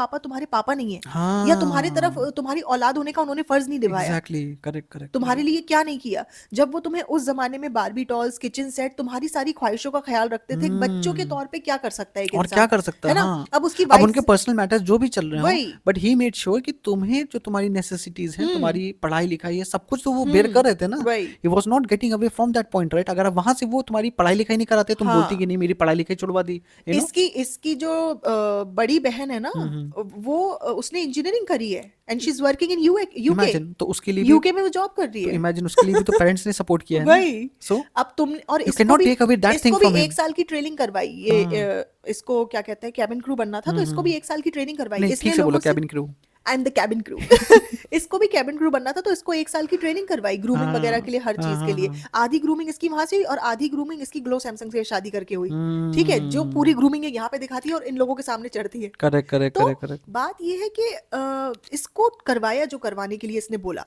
पापा नहीं है, या तुम्हारी तरफ हाँ, तुम्हारी औलाद होने का उन्होंने फर्ज नहीं निभाया। Exactly, correct correct. तुम्हारे लिए क्या नहीं किया जब वो तुम्हें उस जमाने में बारबी डॉल्स, किचन सेट, तुम्हारी सारी ख्वाहिशों का ख्याल रखते थे। बच्चों के तौर पे क्या कर सकता है एक और इंसान, क्या कर सकता है ना? हाँ। अब उसकी अब उनके वाइफ पर्सनल मैटर्स जो भी चल रहे हो, वही। बट ही मेड श्योर कि तुम्हें जो तुम्हारी नेसेसिटीज हैं, तुम्हारी पढ़ाई लिखाई है, सब कुछ तो वो बेयर कर रहे थे ना। वही। He was not getting away from that point, right? अगर वहां से वो तुम्हारी पढ़ाई लिखाई नहीं कराते, तुम बोलती कि नहीं मेरी पढ़ाई लिखाई छुड़वा दी, यू नो। इसकी जो बड़ी बहन है ना, वो उसने इंजीनियरिंग करी है and she is working in UK. Imagine, तो उसके लिए भी यूके में वो जॉब कर रही तो है। इमेजिन उसके लिए भी तो पेरेंट्स ने सपोर्ट किया है ना। वही। सो अब तुम और You इसको cannot भी take away that thing इसको भी from him। 1 साल की ट्रेनिंग करवाई, ये इसको क्या कहते हैं, कैबिन क्रू बनना था, तो इसको भी 1 साल की ट्रेनिंग करवाई। नहीं, इसने ठीक से बोलो, लोगों से cabin crew. I am the cabin crew. इसको भी कैबिन क्रू बनना था, तो इसको 1 साल की ट्रेनिंग करवाई ग्रूमिंग वगैरह के लिए, हर चीज के लिए। आधी ग्रूमिंग इसकी वहां से हुई और आधी ग्रूमिंग इसकी ग्लो सैमसंग से शादी करके हुई। ठीक है, जो पूरी ग्रूमिंग है यहाँ पे दिखाती है और इन लोगों के सामने चढ़ती है। करेक्ट करेक्ट तो करेक्ट करेक्ट। बात ये है कि इसको करवाया जो करवाने के लिए इसने बोला।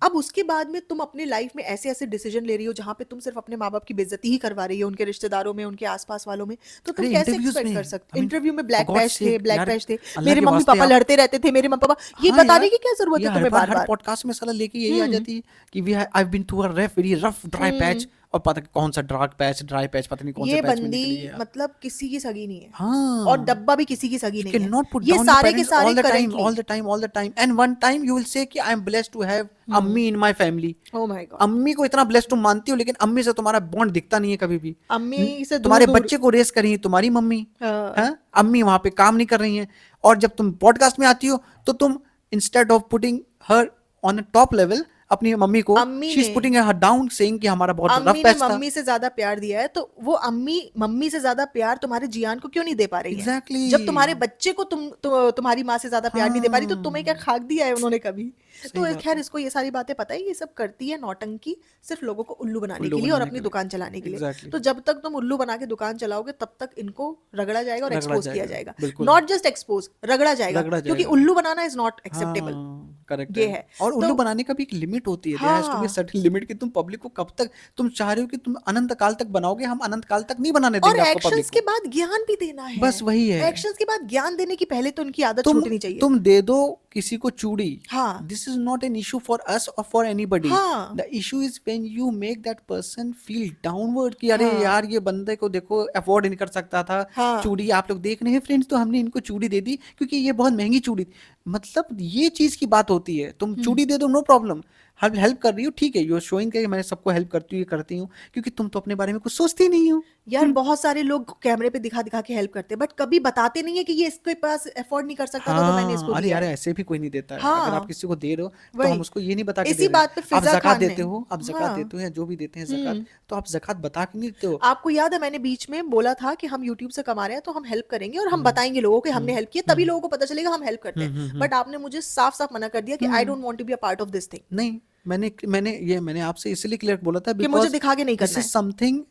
अब उसके बाद में तुम अपने लाइफ में ऐसे ऐसे डिसीजन ले रही हो जहाँ पे तुम सिर्फ अपने माँ बाप की बेइज्जती ही करवा रही हो, उनके रिश्तेदारों में, उनके आसपास वालों में, तो तुम अरे कैसे interviews एक्सपेक्ट में, कर सकते? I mean, इंटरव्यू में ब्लैक for God's पैच थे, sake, ब्लैक यार, पैच थे, अल्लाह मेरे के मम्मी वास्ते पापा आप- लड़ते रहते थे, मेरे मम्मी पापा, ये हाँ बताने यार, की क्या जरूरत ये है हर तुम्हें बार बार हर बार? पॉडकास्ट में साला लेके यही आ जाती है कि we I been through a very rough dry patch, और पता नहीं कौन सा ड्राई पैच पता नहीं कौन ये से पैच में बंदी निकली है यार। मतलब किसी की सगी नहीं है, हाँ, और डब्बा भी किसी की सगी you नहीं है। cannot put ये down your सारे के parents सारे all the time, currently- all the time, all the time, and one time you will say कि I am blessed to have अम्मी in my family। Oh my God। अम्मी को इतना ब्लेस्ड तुम मानती हो, लेकिन अम्मी से तुम्हारा बॉन्ड दिखता नहीं है कभी भी। अम्मी से दूर तुम्हारे दूर। बच्चे को रेस कर रही है तुम्हारी मम्मी, हाँ। हाँ? अम्मी वहां पे काम नहीं कर रही हैं, और जब तुम पॉडकास्ट में आती हो तो तुम instead of putting her on a top level, अपनी मम्मी को, अम्मी शी इज ने पुटिंग हर डाउन सेइंग कि हमारा बहुत रफ अम्मी ने पैच था। मम्मी से ज्यादा प्यार दिया है, तो वो अम्मी मम्मी से ज्यादा प्यार तुम्हारे जियान को क्यों नहीं दे पा रही है? एग्जैक्टली जब तुम्हारे बच्चे को तुम्हारी माँ से ज्यादा प्यार नहीं दे पा रही, तो तुम्हें क्या हाँ खाक दिया है उन्होंने कभी? सही तो बात खैर, है, इसको ये सारी बातें पता है, ये सब करती है नौटंकी सिर्फ लोगों को उल्लू बनाने उल्लू के लिए और बनाने अपनी के लिए, दुकान चलाने के लिए। एग्जैक्टली तो जब तक तुम उल्लू बना के दुकान चलाओगे, तब तक इनको रगड़ा जाएगा और रगड़ा एक्सपोज किया जाएगा, जाएगा। बिल्कुल नॉट जस्ट एक्सपोज, रगड़ा जाएगा, रगड़ा क्योंकि जाएगा। उल्लू बनाना इज नॉट एक्सेप्टेबल। हाँ करेक्ट ये है। है। और उल्लू तो बनाने का भी एक लिमिट होती है, देयर हैज टू बी हाँ, सर्टेन लिमिट कि तुम पब्लिक को कब तक, तुम चाह रहे हो कि तुम अनंत काल तक बनाओगे, हम अनंत काल तक नहीं बनाने और देंगे आपको पब्लिक एक्शंस के को। बाद ज्ञान भी देना है। बस वही है, एक्शंस के बाद ज्ञान देने की पहले तो उनकी आदत तुम छूटनी चाहिए। तुम दे दो किसी को चूड़ी, हाँ, this is not an issue for us और फॉर एनीबडी। हाँ, the issue is when you make that person feel downward कि अरे हाँ, यार ये बंदे को देखो अफोर्ड नहीं कर सकता था हाँ, चूड़ी, आप लोग देख रहे हैं फ्रेंड्स, तो हमने इनको चूड़ी दे दी क्योंकि ये बहुत महंगी चूड़ी। मतलब ये चीज की बात होती है, तुम चूड़ी दे दो नो प्रॉब्लम, हेल्प कर रही हो ठीक है, यू आर शोइंग कि मैं सबको हेल्प करती हूँ, ये करती हूँ, क्योंकि तुम तो अपने बारे में कुछ सोचती नहीं हो। यार बहुत सारे लोग कैमरे पे दिखा दिखा के हेल्प करते हैं, बट कभी बताते नहीं है कि ये इसके पास अफोर्ड नहीं कर सकता था, तो मैंने इसको हाँ अरे दिया यार है। ऐसे भी कोई नहीं देता है, अगर आप हाँ, किसी को दे रहे हो तो हम वही। उसको ये नहीं बता के दे इसी रहे हैं। बात पे आप फिजा ज़कात खान ने, देते हो, आप ज़कात हाँ, देते हो या जो भी देते हैं ज़कात, तो आप ज़कात बता के नहीं देते हो। आपको याद है मैंने बीच में बोला था कि हम यूट्यूब से कमा रहे हैं तो हम हेल्प करेंगे और हम बताएंगे लोगों को कि हमने हेल्प किया, तभी लोगों को पता चलेगा हम हेल्प करते हैं। बट आपने मुझे साफ साफ मना कर दिया कि I don't want to be a part of this thing, नहीं मैंने आपसे इसलिए क्लियर बोला था कि मुझे बिकॉज दिखा के नहीं करना है।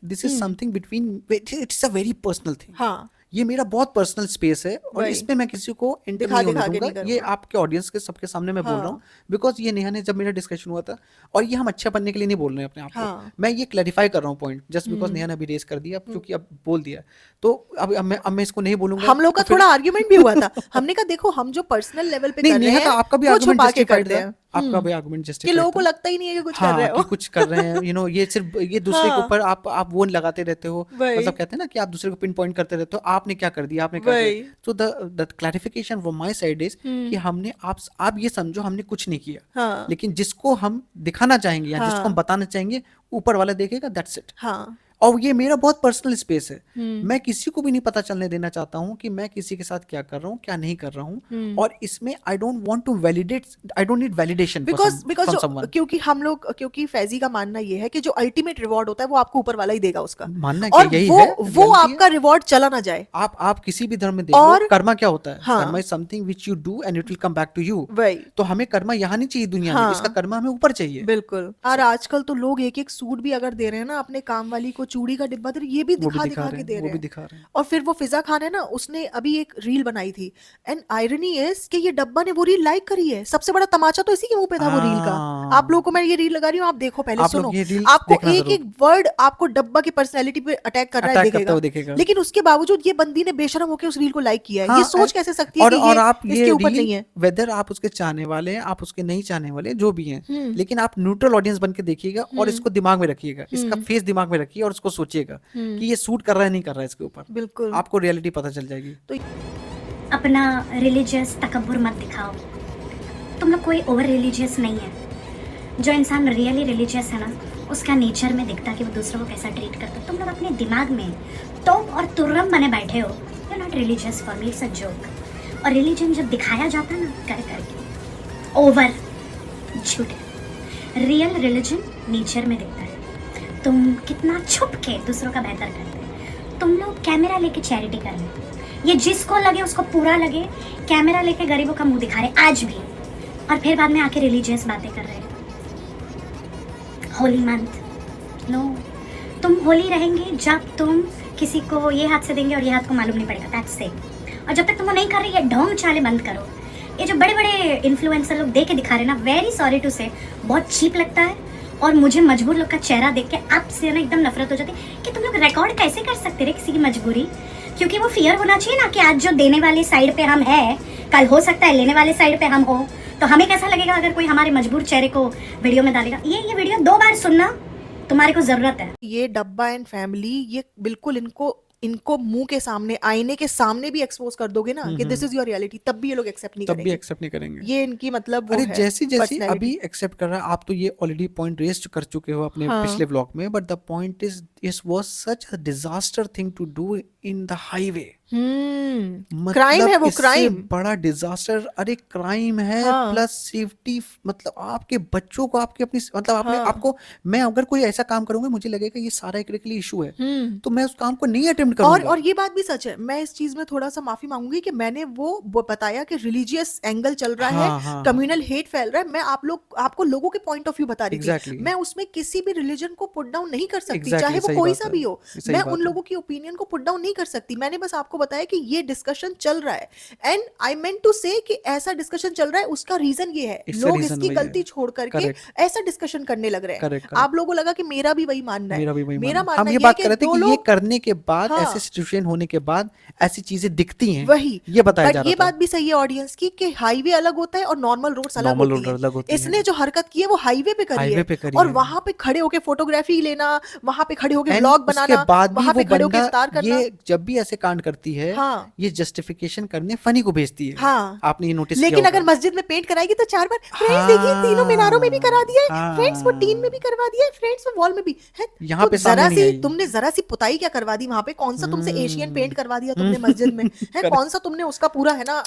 This is something between, it's a very personal thing. हाँ, ये मेरा बहुत पर्सनल स्पेस है और वही। इसमें मैं किसी को एंटर दिखा नहीं होने दिखा के दूंगा। नहीं ये करूंगा। आपके ऑडियंस के सबके सामने मैं बोल रहा हूँ, हाँ, बिकॉज ये नेहा ने जब मेरा डिस्कशन हुआ था, और ये हम अच्छा बनने के लिए नहीं बोल रहे हैं अपने आप को, हाँ, मैं ये क्लैरिफाई कर रहा हूँ पॉइंट, जस्ट बिकॉज नेहा ने अभी रेज कर दिया, अब क्योंकि अब बोल दिया, तो अब मैं इसको नहीं बोलूंगा। हम लोग का तो फिर थोड़ा आर्ग्यूमेंट भी हुआ था। हमने कहा देखो, हम जो पर्सनल लेवल पे नहीं कर रहे नेहा का हैं आपका भी वो आर्गुमेंट छुपा के जस्टिफाइड करते था, हैं, आपका भी आर्गुमेंट कि जस्टिफाइड लोगों को था। लगता ही नहीं है कि कुछ कर हाँ रहे कि हो। कुछ कर रहे हैं, ये सिर्फ ये दूसरे के हाँ, ऊपर आप वो लगाते रहते हो, वही, मतलब कहते हैं ना कि आप दूसरे को पिन पॉइंट करते रहते हो, आपने क्या कर दिया, आपने क्या वही, किया। तो the clarification from my side is कि हमने आप ये समझो हमने कुछ नहीं किया, हाँ, लेकिन जिसको हम दिखाना चाहेंगे या जिसको हम हाँ, बताना चाहेंगे ऊपर वाला देखेगा, दैट्स इट। हाँ, और ये मेरा बहुत पर्सनल स्पेस है, मैं किसी को भी नहीं पता चलने देना चाहता हूँ कि मैं किसी के साथ क्या कर रहा हूँ क्या नहीं कर रहा हूँ, और इसमें I don't want to validate, I don't need validation because from someone. क्योंकि हम लोग, क्योंकि फैजी का मानना ये है कि जो अल्टीमेट रिवॉर्ड होता है वो आपको ऊपर वाला ही देगा उसका, मानना क्या और यही वो है, वो reality है। आपका रिवॉर्ड चला ना जाए। आप किसी भी धर्म में देख लो, और कर्मा क्या होता है, हाँ, karma is something which you do and it will come back to you. वही, तो हमें कर्मा यहाँ नहीं चाहिए दुनिया में, इसका हाँ, कर्मा हमें ऊपर चाहिए। बिल्कुल। और आजकल तो लोग एक एक सूट भी अगर दे रहे हैं ना अपने काम वाली को, चूड़ी का डिब्बा दे रहे हैं, ये भी वो भी दिखा दिखा दिखा रहे के हैं, दे वो रहे भी हैं। दिखा रहे हैं। और फिर वो फिजा खान है ना, उसने अभी एक रील बनाई थी, एंड आयरनी इज कि ये डब्बा ने वो रील लाइक करी है। सबसे बड़ा तमाचा तो इसी के मुंह पे था वो रील का। आप लोगों को मैं ये रील लगा रही हूँ, आप देखो, पहले आप लोग सुनो, ये रील आपको देखना एक जरूर, एक वर्ड आपको डब्बा की पर्सनैलिटी पे अटैक कर रहा है अटैक करता दिखेगा, हुआ दिखेगा। लेकिन उसके बावजूद ये बंदी ने बेशरम होकर उस रील को लाइक किया है। ये हाँ सोच कैसे सकती है और कि और ये आप इसके ये ऊपर रील नहीं है? वेदर आप उसके चाहने वाले हैं, आप उसके नहीं चाहने वाले, जो भी हैं, लेकिन आप न्यूट्रल ऑडियंस बन के देखिएगा और इसको दिमाग में रखिएगा, इसका फेस दिमाग में रखिए और उसको सोचिएगा कि ये सूट कर रहा है नहीं कर रहा है इसके ऊपर, बिल्कुल। आपको रियलिटी पता चल जाएगी। तो अपना रिलीजियस तकब्बुर मत दिखाओ, तुम लोग कोई ओवर रिलीजियस नहीं है। जो इंसान रियली रिलीजियस है ना, उसका नेचर में दिखता है कि वो दूसरों को कैसा ट्रीट करता है। तुम लोग अपने दिमाग में तोप और तुर्रम बने बैठे हो, you not religious for me, it's a joke. और रिलीजन जब दिखाया जाता है ना कर करके, ओवर झूठे, रियल रिलीजन नेचर में दिखता है। तुम कितना छुप के दूसरों का बेहतर करते हैं। तुम लोग कैमरा लेके चैरिटी कर रहे हो, ये जिसको लगे उसको पूरा लगे, कैमरा लेके गरीबों का मुंह दिखा रहे आज भी, और फिर बाद में आके रिलीजियस बातें कर रहे हैं। होली मंथ नो, तुम होली रहेंगे जब तुम किसी को ये हाथ से देंगे और ये हाथ को मालूम नहीं पड़ेगा, दैट्स सेम। और जब तक तुम वो नहीं कर रही, ये ढोंग चाले बंद करो। ये जो बड़े बड़े इन्फ्लुएंसर लोग दे के दिखा रहे हैं ना, वेरी सॉरी टू से, बहुत चीप लगता है। और मुझे मजबूर लोग का चेहरा देख के आपसे ना एकदम नफरत हो जाती है कि तुम लोग रिकॉर्ड कैसे कर सकते रहे किसी की मजबूरी। क्योंकि वो फियर होना चाहिए ना कि आज जो देने वाले साइड पे हम है, कल हो सकता है लेने वाले साइड पे हम हो, तो हमें कैसा लगेगा अगर कोई हमारे मजबूर चेहरे को वीडियो में डालेगा। ये वीडियो 2 बार सुनना, तुम्हारे को जरूरत है। ये डब्बा एंड फैमिली, ये बिल्कुल इनको मुंह के सामने, आईने के सामने भी एक्सपोज कर दोगे ना कि दिस इज योर रियलिटी, तब भी ये लोग एक्सेप्ट नहीं तब भी करेंगे। एक्सेप्ट नहीं करेंगे। ये इनकी मतलब वो अरे है जैसी जैसी personality। अभी एक्सेप्ट कर रहा है, आप तो ये ऑलरेडी पॉइंट रेस्ट कर चुके हो अपने हाँ। पिछले व्लॉग में, but the point is this was such a disaster thing to do in the highway. Crime है वो, इससे क्राइम। बड़ा डिजास्टर, अरे क्राइम है हाँ प्लस सेफ्टी, मतलब आपके बच्चों को, आपके अपनी, मतलब आपने हाँ आपको, मैं अगर कोई ऐसा काम करूंगा मुझे लगेगा ये सारा एक के लिए इशू है, हम्म तो मैं उस काम को नहीं अटेम्प्ट और करूंगा। ये बात भी सच है। मैं इस चीज में थोड़ा सा माफी मांगूंगी कि मैंने वो बताया कि रिलीजियस एंगल चल रहा है, हाँ हाँ कम्युनल हेट फैल रहा है। मैं आपको लोगों के पॉइंट ऑफ व्यू बता रही थी। एग्जैक्टली मैं उसमें किसी भी रिलीजन को पुट डाउन नहीं कर सकती, एग्जैक्टली चाहे वो सही कोई बात सा है, भी हो। ये सही मैं उन बात है। लोगों की ओपिनियन को पुट डाउन नहीं कर सकती। मैंने बस आपको बताया कि ये डिस्कशन चल रहा है, एंड आई मेंट टू से कि ऐसा डिस्कशन चल रहा है, उसका रीजन ये है, इसका लोग रीजन इसकी वही है, गलती छोड़ करके करेक्ट ऐसा डिस्कशन करने लग रहे हैं। करेक्ट करेक्ट, आप लोगों को लगा कि मेरा भी वही मानना है। मेरा भी वही मेरा मानना है। मानना हम ये ये है बात कि कर रहे थे दो कि ये लोग, करने के बाद, ऐसे हाँ सिचुएशन होने के बाद ऐसी चीजें दिखती हैं, वही। ये बताया बट जा ये रहा बात था। भी सही है ऑडियंस की कि हाईवे अलग होता है और नॉर्मल रोड्स अलग नॉर्मल होती रोड हैं। अलग होती इसने हैं, जो हरकत की है वो हाईवे पे करी हाईवे है, पे करी और है, वहां पे खड़े होके फोटोग्राफी लेना, वहां पे खड़े होके एंड व्लॉग उसके बनाना, बाद भी वहां वो पे खड़े होके बंदा, इफ्तार करना। ये जब भी ऐसे कांड करती है, हाँ ये जस्टिफिकेशन करने फनी को भेजती है। हाँ आपने ये नोटिस किया लेकिन अगर होगा। मस्जिद में पेंट कराएगी तो 4 बार फ्रेंड्स देखिए, तीनों मीनारों में भी करा दिया है फ्रेंड्स, वो टीन में भी हाँ, करवा दिया है फ्रेंड्स, वो वॉल में भी है। यहाँ तो पे सामने नहीं आई। तुमने जरा सी पुताई क्या करवा दी वहां पे? कौन सा तुमसे एशियन पेंट करवा दिया तुमने हम्म, मस्जिद में? है करेक्ट, कौन सा तुमने उसका पूरा है ना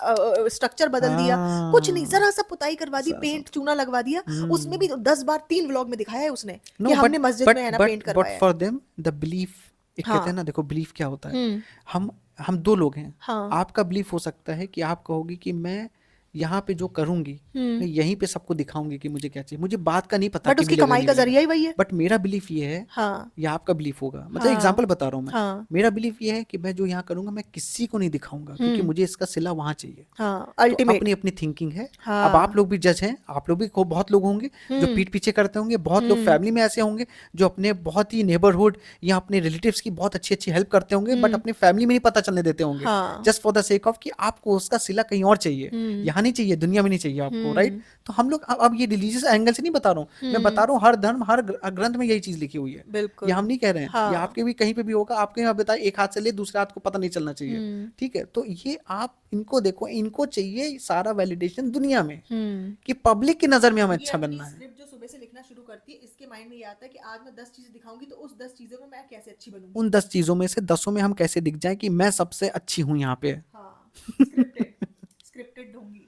स्ट्रक्चर बदल दिया? कुछ नहीं, हाँ, जरा सा पुताई करवा दी, सा- पेंट चूना लगवा दिया। उसमें भी 10 बार 3 व्लॉग में दिखाया है उसने नो कि बट हमने मस्जिद बट में है ना बट पेंट बट करवाया है। फॉर देम द बिलीफ, एक कहते हाँ हैं ना, देखो बिलीफ क्या होता है। हम्म हम हम दो लोग हैं, हाँ आपका बिलीफ हो सकता है कि आप कहोगे कि मैं यहाँ पे जो करूंगी, मैं यहीं पे सबको दिखाऊंगी कि मुझे क्या चाहिए, मुझे बात का नहीं पता बट कि उसकी मिलेगा कमाई नहीं का मिलेगा, जरिया ही वही है। बट मेरा बिलीफ ये है, हाँ या आपका बिलीफ होगा, मतलब हाँ एग्जांपल बता रहा हूँ मैं, हाँ मेरा बिलीफ ये है कि मैं जो यहाँ करूंगा मैं किसी को नहीं दिखाऊंगा, क्योंकि मुझे इसका सिला वहां चाहिए। हाँ तो अल्टीमेट। अपनी अपनी थिंकिंग है। अब हाँ आप लोग भी जज हैं, आप लोग भी खूब, बहुत लोग होंगे जो पीठ पीछे करते होंगे, बहुत लोग फैमिली में ऐसे होंगे जो अपने बहुत ही नेबरहुड या अपने रिलेटिव्स की बहुत अच्छी अच्छी हेल्प करते होंगे, बट अपने फैमिली में नहीं पता चलने देते होंगे, हाँ just for the sake of कि आपको उसका सिला कहीं और चाहिए, यहाँ नहीं चाहिए, दुनिया में नहीं चाहिए आपको, राइट। तो हम लोग अब ये रिलीजियस एंगल से नहीं बता रहा हूँ, मैं बता रहा हूँ हर धर्म, हर ग्रंथ में यही चीज लिखी हुई है। बिल्कुल। ये हम नहीं कह रहे हैं, ये हाँ आपके भी कहीं पे भी होगा, आपके यहाँ बताए एक हाथ से ले दूसरे हाथ को पता नहीं चलना चाहिए, ठीक है। तो ये आप इनको देखो, इनको चाहिए सारा वैलिडेशन दुनिया में, कि पब्लिक की नजर में हमें अच्छा बनना है। स्क्रिप्ट जो सुबह से लिखना शुरू करती है, इसके माइंड में ये आता है कि आज मैं 10 चीजें दिखाऊंगी तो उस 10 चीजों में मैं कैसे अच्छी बनूंगी। उन 10 चीजों में से 10 में हम कैसे दिख जाए कि मैं सबसे अच्छी हूँ यहाँ पे। हाँ स्क्रिप्टेड ढोंगी।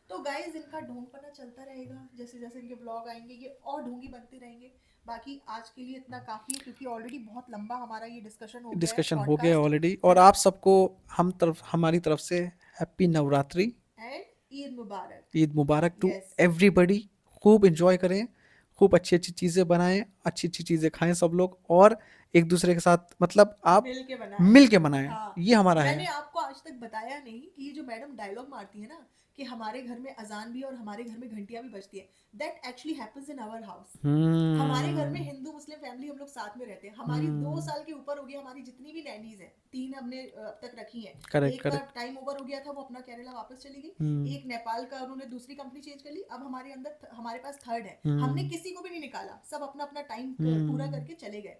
तो गाइस इनका ढोंगपना चलता रहेगा, जैसे जैसे इनके ब्लॉग आएंगे ये और ढोंगी बनते रहेंगे। बाकी आज के लिए इतना काफी है, क्योंकि ऑलरेडी बहुत लंबा हमारा ये डिस्कशन हो गया है, डिस्कशन हो podcast। गया ऑलरेडी, और आप सबको हमारी तरफ से happy Navratri, and Eid Mubarak. Eid Mubarak to Yes. Everybody. खूब एंजॉय करें, खूब अच्छी अच्छी चीज़ें बनाएं, अच्छी अच्छी चीज़ें खाएं सब लोग, और एक दूसरे के साथ, मतलब आप मिल के बनाए। मिल के बनाएं, हाँ। ये हमारा मैंने है। आपको आज तक बताया नहीं कि ये जो मैडम डायलॉग मारती है ना कि हमारे घर में अजान भी और हमारे घर में घंटियां भी बजती है, that actually happens in our house. हमारे घर में हिंदू मुस्लिम फैमिली हम लोग साथ में रहते हैं। हमारी 2 साल के ऊपर हो गई, हमारी जितनी भी नैनीज हैं, 3 हमने अब तक रखी हैं। Correct, एक का correct. टाइम ओवर हो गया था, वो अपना केरला वापस चली गई। एक नेपाल का, उन्होंने दूसरी कंपनी चेंज कर ली। अब हमारे अंदर हमारे पास थर्ड है। हमने किसी को भी नहीं निकाला, सब अपना अपना टाइम पूरा करके चले गए।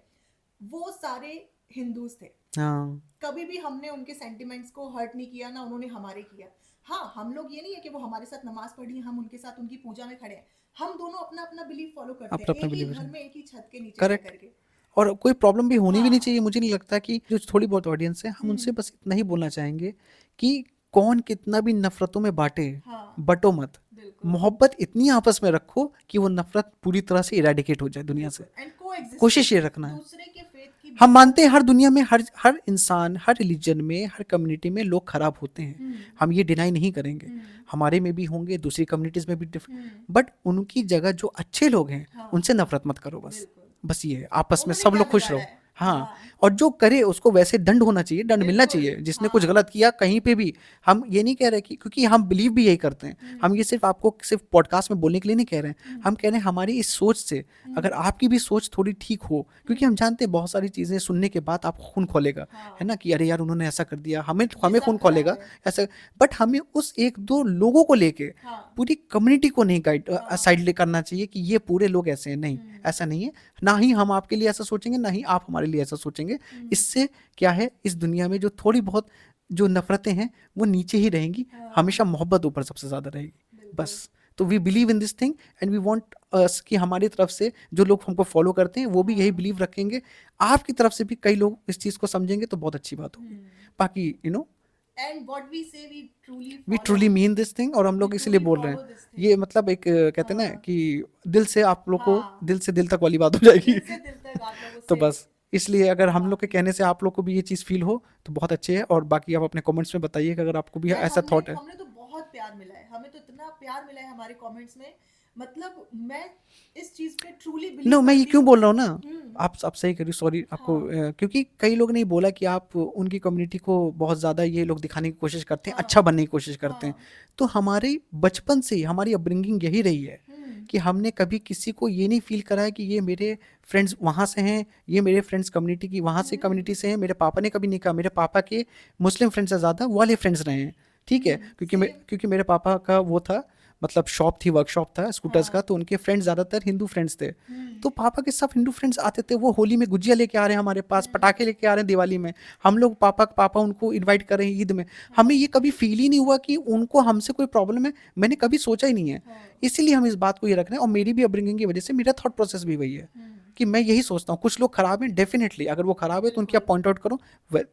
वो सारे हिंदूज थे, हाँ, कभी भी हमने उनके सेंटिमेंट्स को हर्ट नहीं किया, ना उन्होंने हमारे किया। हाँ, हम लोग ये नहीं है कि वो हमारे साथ नमाज पढ़ी, हम उनके साथ उनकी पूजा में खड़े हैं। हम दोनों अपना अपना बिलीफ फॉलो करते हैं, अपना एक ही belief घर है। में एक ही छत के नीचे Correct. रह करके। और कोई प्रॉब्लम भी होनी भी नहीं हाँ। चाहिए। मुझे नहीं लगता कि जो थोड़ी बहुत ऑडियंस है, हम उनसे बस इतना ही बोलना चाहेंगे कि कौन कितना भी नफरतों में बांटे, हाँ, बटो मत, बिल्कुल। मोहब्बत इतनी आपस में रखो कि वो नफरत पूरी तरह से इरेडिकेट हो जाए दुनिया से। एंड कोएग्जिस्ट, कोशिश ये रखना है। दूसरे के फेथ की हम मानते हैं हर दुनिया में, हर इंसान, हर रिलीजन में, हर कम्युनिटी में लोग खराब होते हैं, हम ये डिनाई नहीं करेंगे। हमारे में भी होंगे, दूसरी कम्युनिटीज में भी बट उनकी जगह जो अच्छे लोग हैं, हाँ। उनसे नफरत मत करो, बस बिल्कुल। बस ये है, आपस में उन्होंने सब क्या लोग खुश बिगाड़ा रहो। है? हाँ, हाँ। और जो करे उसको वैसे दंड होना चाहिए, दंड मिलना बिल्कुल, चाहिए जिसने हाँ। कुछ गलत किया कहीं पे भी। हम ये नहीं कह रहे कि, क्योंकि हम बिलीव भी यही करते हैं, हम ये सिर्फ आपको सिर्फ पॉडकास्ट में बोलने के लिए नहीं कह रहे हैं, हम कह रहे हैं हमारी इस सोच से अगर आपकी भी सोच थोड़ी ठीक हो, क्योंकि हम जानते हैं बहुत सारी चीजें सुनने के बाद आपको खून खोलेगा, है ना, कि अरे यार उन्होंने ऐसा कर दिया, हमें सब खून खराब खोलेगा है। ऐसा। बट हमें उस 1-2 लोगों को लेके हाँ। पूरी कम्युनिटी को नहीं साइड करना चाहिए कि ये पूरे लोग ऐसे हैं। नहीं, ऐसा नहीं है। ना ही हम आपके लिए ऐसा सोचेंगे, ना ही आप हमारे लिए ऐसा सोचेंगे। इससे क्या है, इस दुनिया में जो थोड़ी बहुत जो नफरतें हैं वो नीचे ही रहेंगी, हमेशा मोहब्बत ऊपर सबसे ज्यादा रहेगी, बस। तो तो we believe in this thing and we want us कि हमारी तरफ से जो लोग हमको फॉलो करते हैं वो भी यही बिलीव रखेंगे, आपकी तरफ से भी कई लोग इस चीज़ को समझेंगे तो बहुत अच्छी बात होगी। बाकी and what we say we truly mean this thing, और हम लोग इसीलिए बोल रहे हैं ये, मतलब एक कहते हैं ना कि दिल से आप लोग को दिल से दिल तक वाली बात हो जाएगी। तो बस इसलिए अगर हम लोग के कहने से आप लोग को भी ये चीज़ फील हो तो बहुत अच्छे है, और बाकी आप अपने कमेंट्स में बताइए कि अगर आपको भी ऐसा थॉट है। हमने तो बहुत प्यार मिला है, हमें तो इतना प्यार मिला है हमारे कमेंट्स में, मतलब मैं इस चीज पे ट्रूली बिलीव नो, मैं ये करती क्यों हूँ। बोल रहा हूँ ना, आप सही करिए, सॉरी आपको, क्योंकि कई लोग ने बोला कि आप उनकी कम्युनिटी को बहुत ज़्यादा ये लोग दिखाने की कोशिश करते हैं, अच्छा बनने की कोशिश करते हैं। तो हमारे बचपन से ही हमारी अपब्रिंगिंग यही रही है कि हमने कभी किसी को ये नहीं फील करा है कि ये मेरे फ्रेंड्स वहाँ से हैं, ये मेरे फ्रेंड्स कम्युनिटी की वहाँ से कम्युनिटी से हैं। मेरे पापा ने कभी नहीं कहा, मेरे पापा के मुस्लिम फ्रेंड्स से ज़्यादा वाले फ्रेंड्स रहे हैं, ठीक है, क्योंकि मेरे पापा का वो था, मतलब शॉप थी, वर्कशॉप था स्कूटर्स का, तो उनके फ्रेंड्स ज़्यादातर हिंदू फ्रेंड्स थे। तो पापा के सब हिंदू फ्रेंड्स आते थे, वो होली में गुजिया लेके आ रहे हैं हमारे पास, पटाखे लेके आ रहे हैं दिवाली में, हम लोग पापा उनको इनवाइट कर रहे हैं ईद में। हमें ये कभी फील ही नहीं हुआ कि उनको हमसे कोई प्रॉब्लम है, मैंने कभी सोचा ही नहीं है। इसीलिए हम इस बात को ये रख रहे हैं, और मेरी भी अपब्रिंगिंग की वजह से मेरा थॉट प्रोसेस भी वही है कि मैं यही सोचता हूँ कुछ लोग खराब हैं, डेफिनेटली अगर वो खराब है तो उनकी आप पॉइंट आउट करो,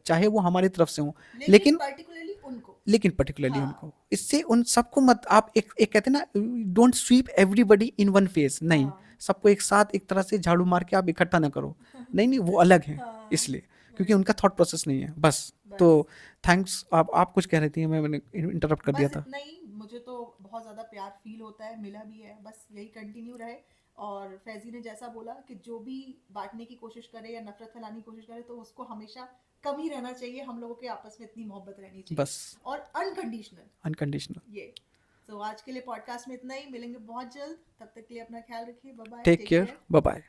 चाहे वो हमारी तरफ से हो, लेकिन पर्टिकुलरली उनको, इससे उन सबको मत आप एक कहते हैं ना, don't sweep everybody in one face, नहीं, सबको एक साथ एक तरह से झाड़ू मार के आप इकट्ठा ना करो, नहीं वो अलग है, इसलिए क्योंकि उनका थॉट प्रोसेस नहीं है, बस। तो थैंक्स, आप कुछ कह रही थी, मैंने इंटरप्ट कर दिया था। नहीं, मुझे तो बहुत ज़्यादा प्यार फील होता है, मिला भी है, बस यही कंटिन्यू रहे। और फैजी ने जैसा बोला कि जो भी बांटने की कोशिश करे या नफरत फैलाने की कोशिश करे तो उसको हमेशा कम ही रहना चाहिए, हम लोगों के आपस में इतनी मोहब्बत रहनी चाहिए, बस, और अनकंडीशनल ये। तो आज के लिए पॉडकास्ट में इतना ही, मिलेंगे बहुत जल्द, तब तक के लिए अपना ख्याल रखिए, bye bye, take care, bye bye.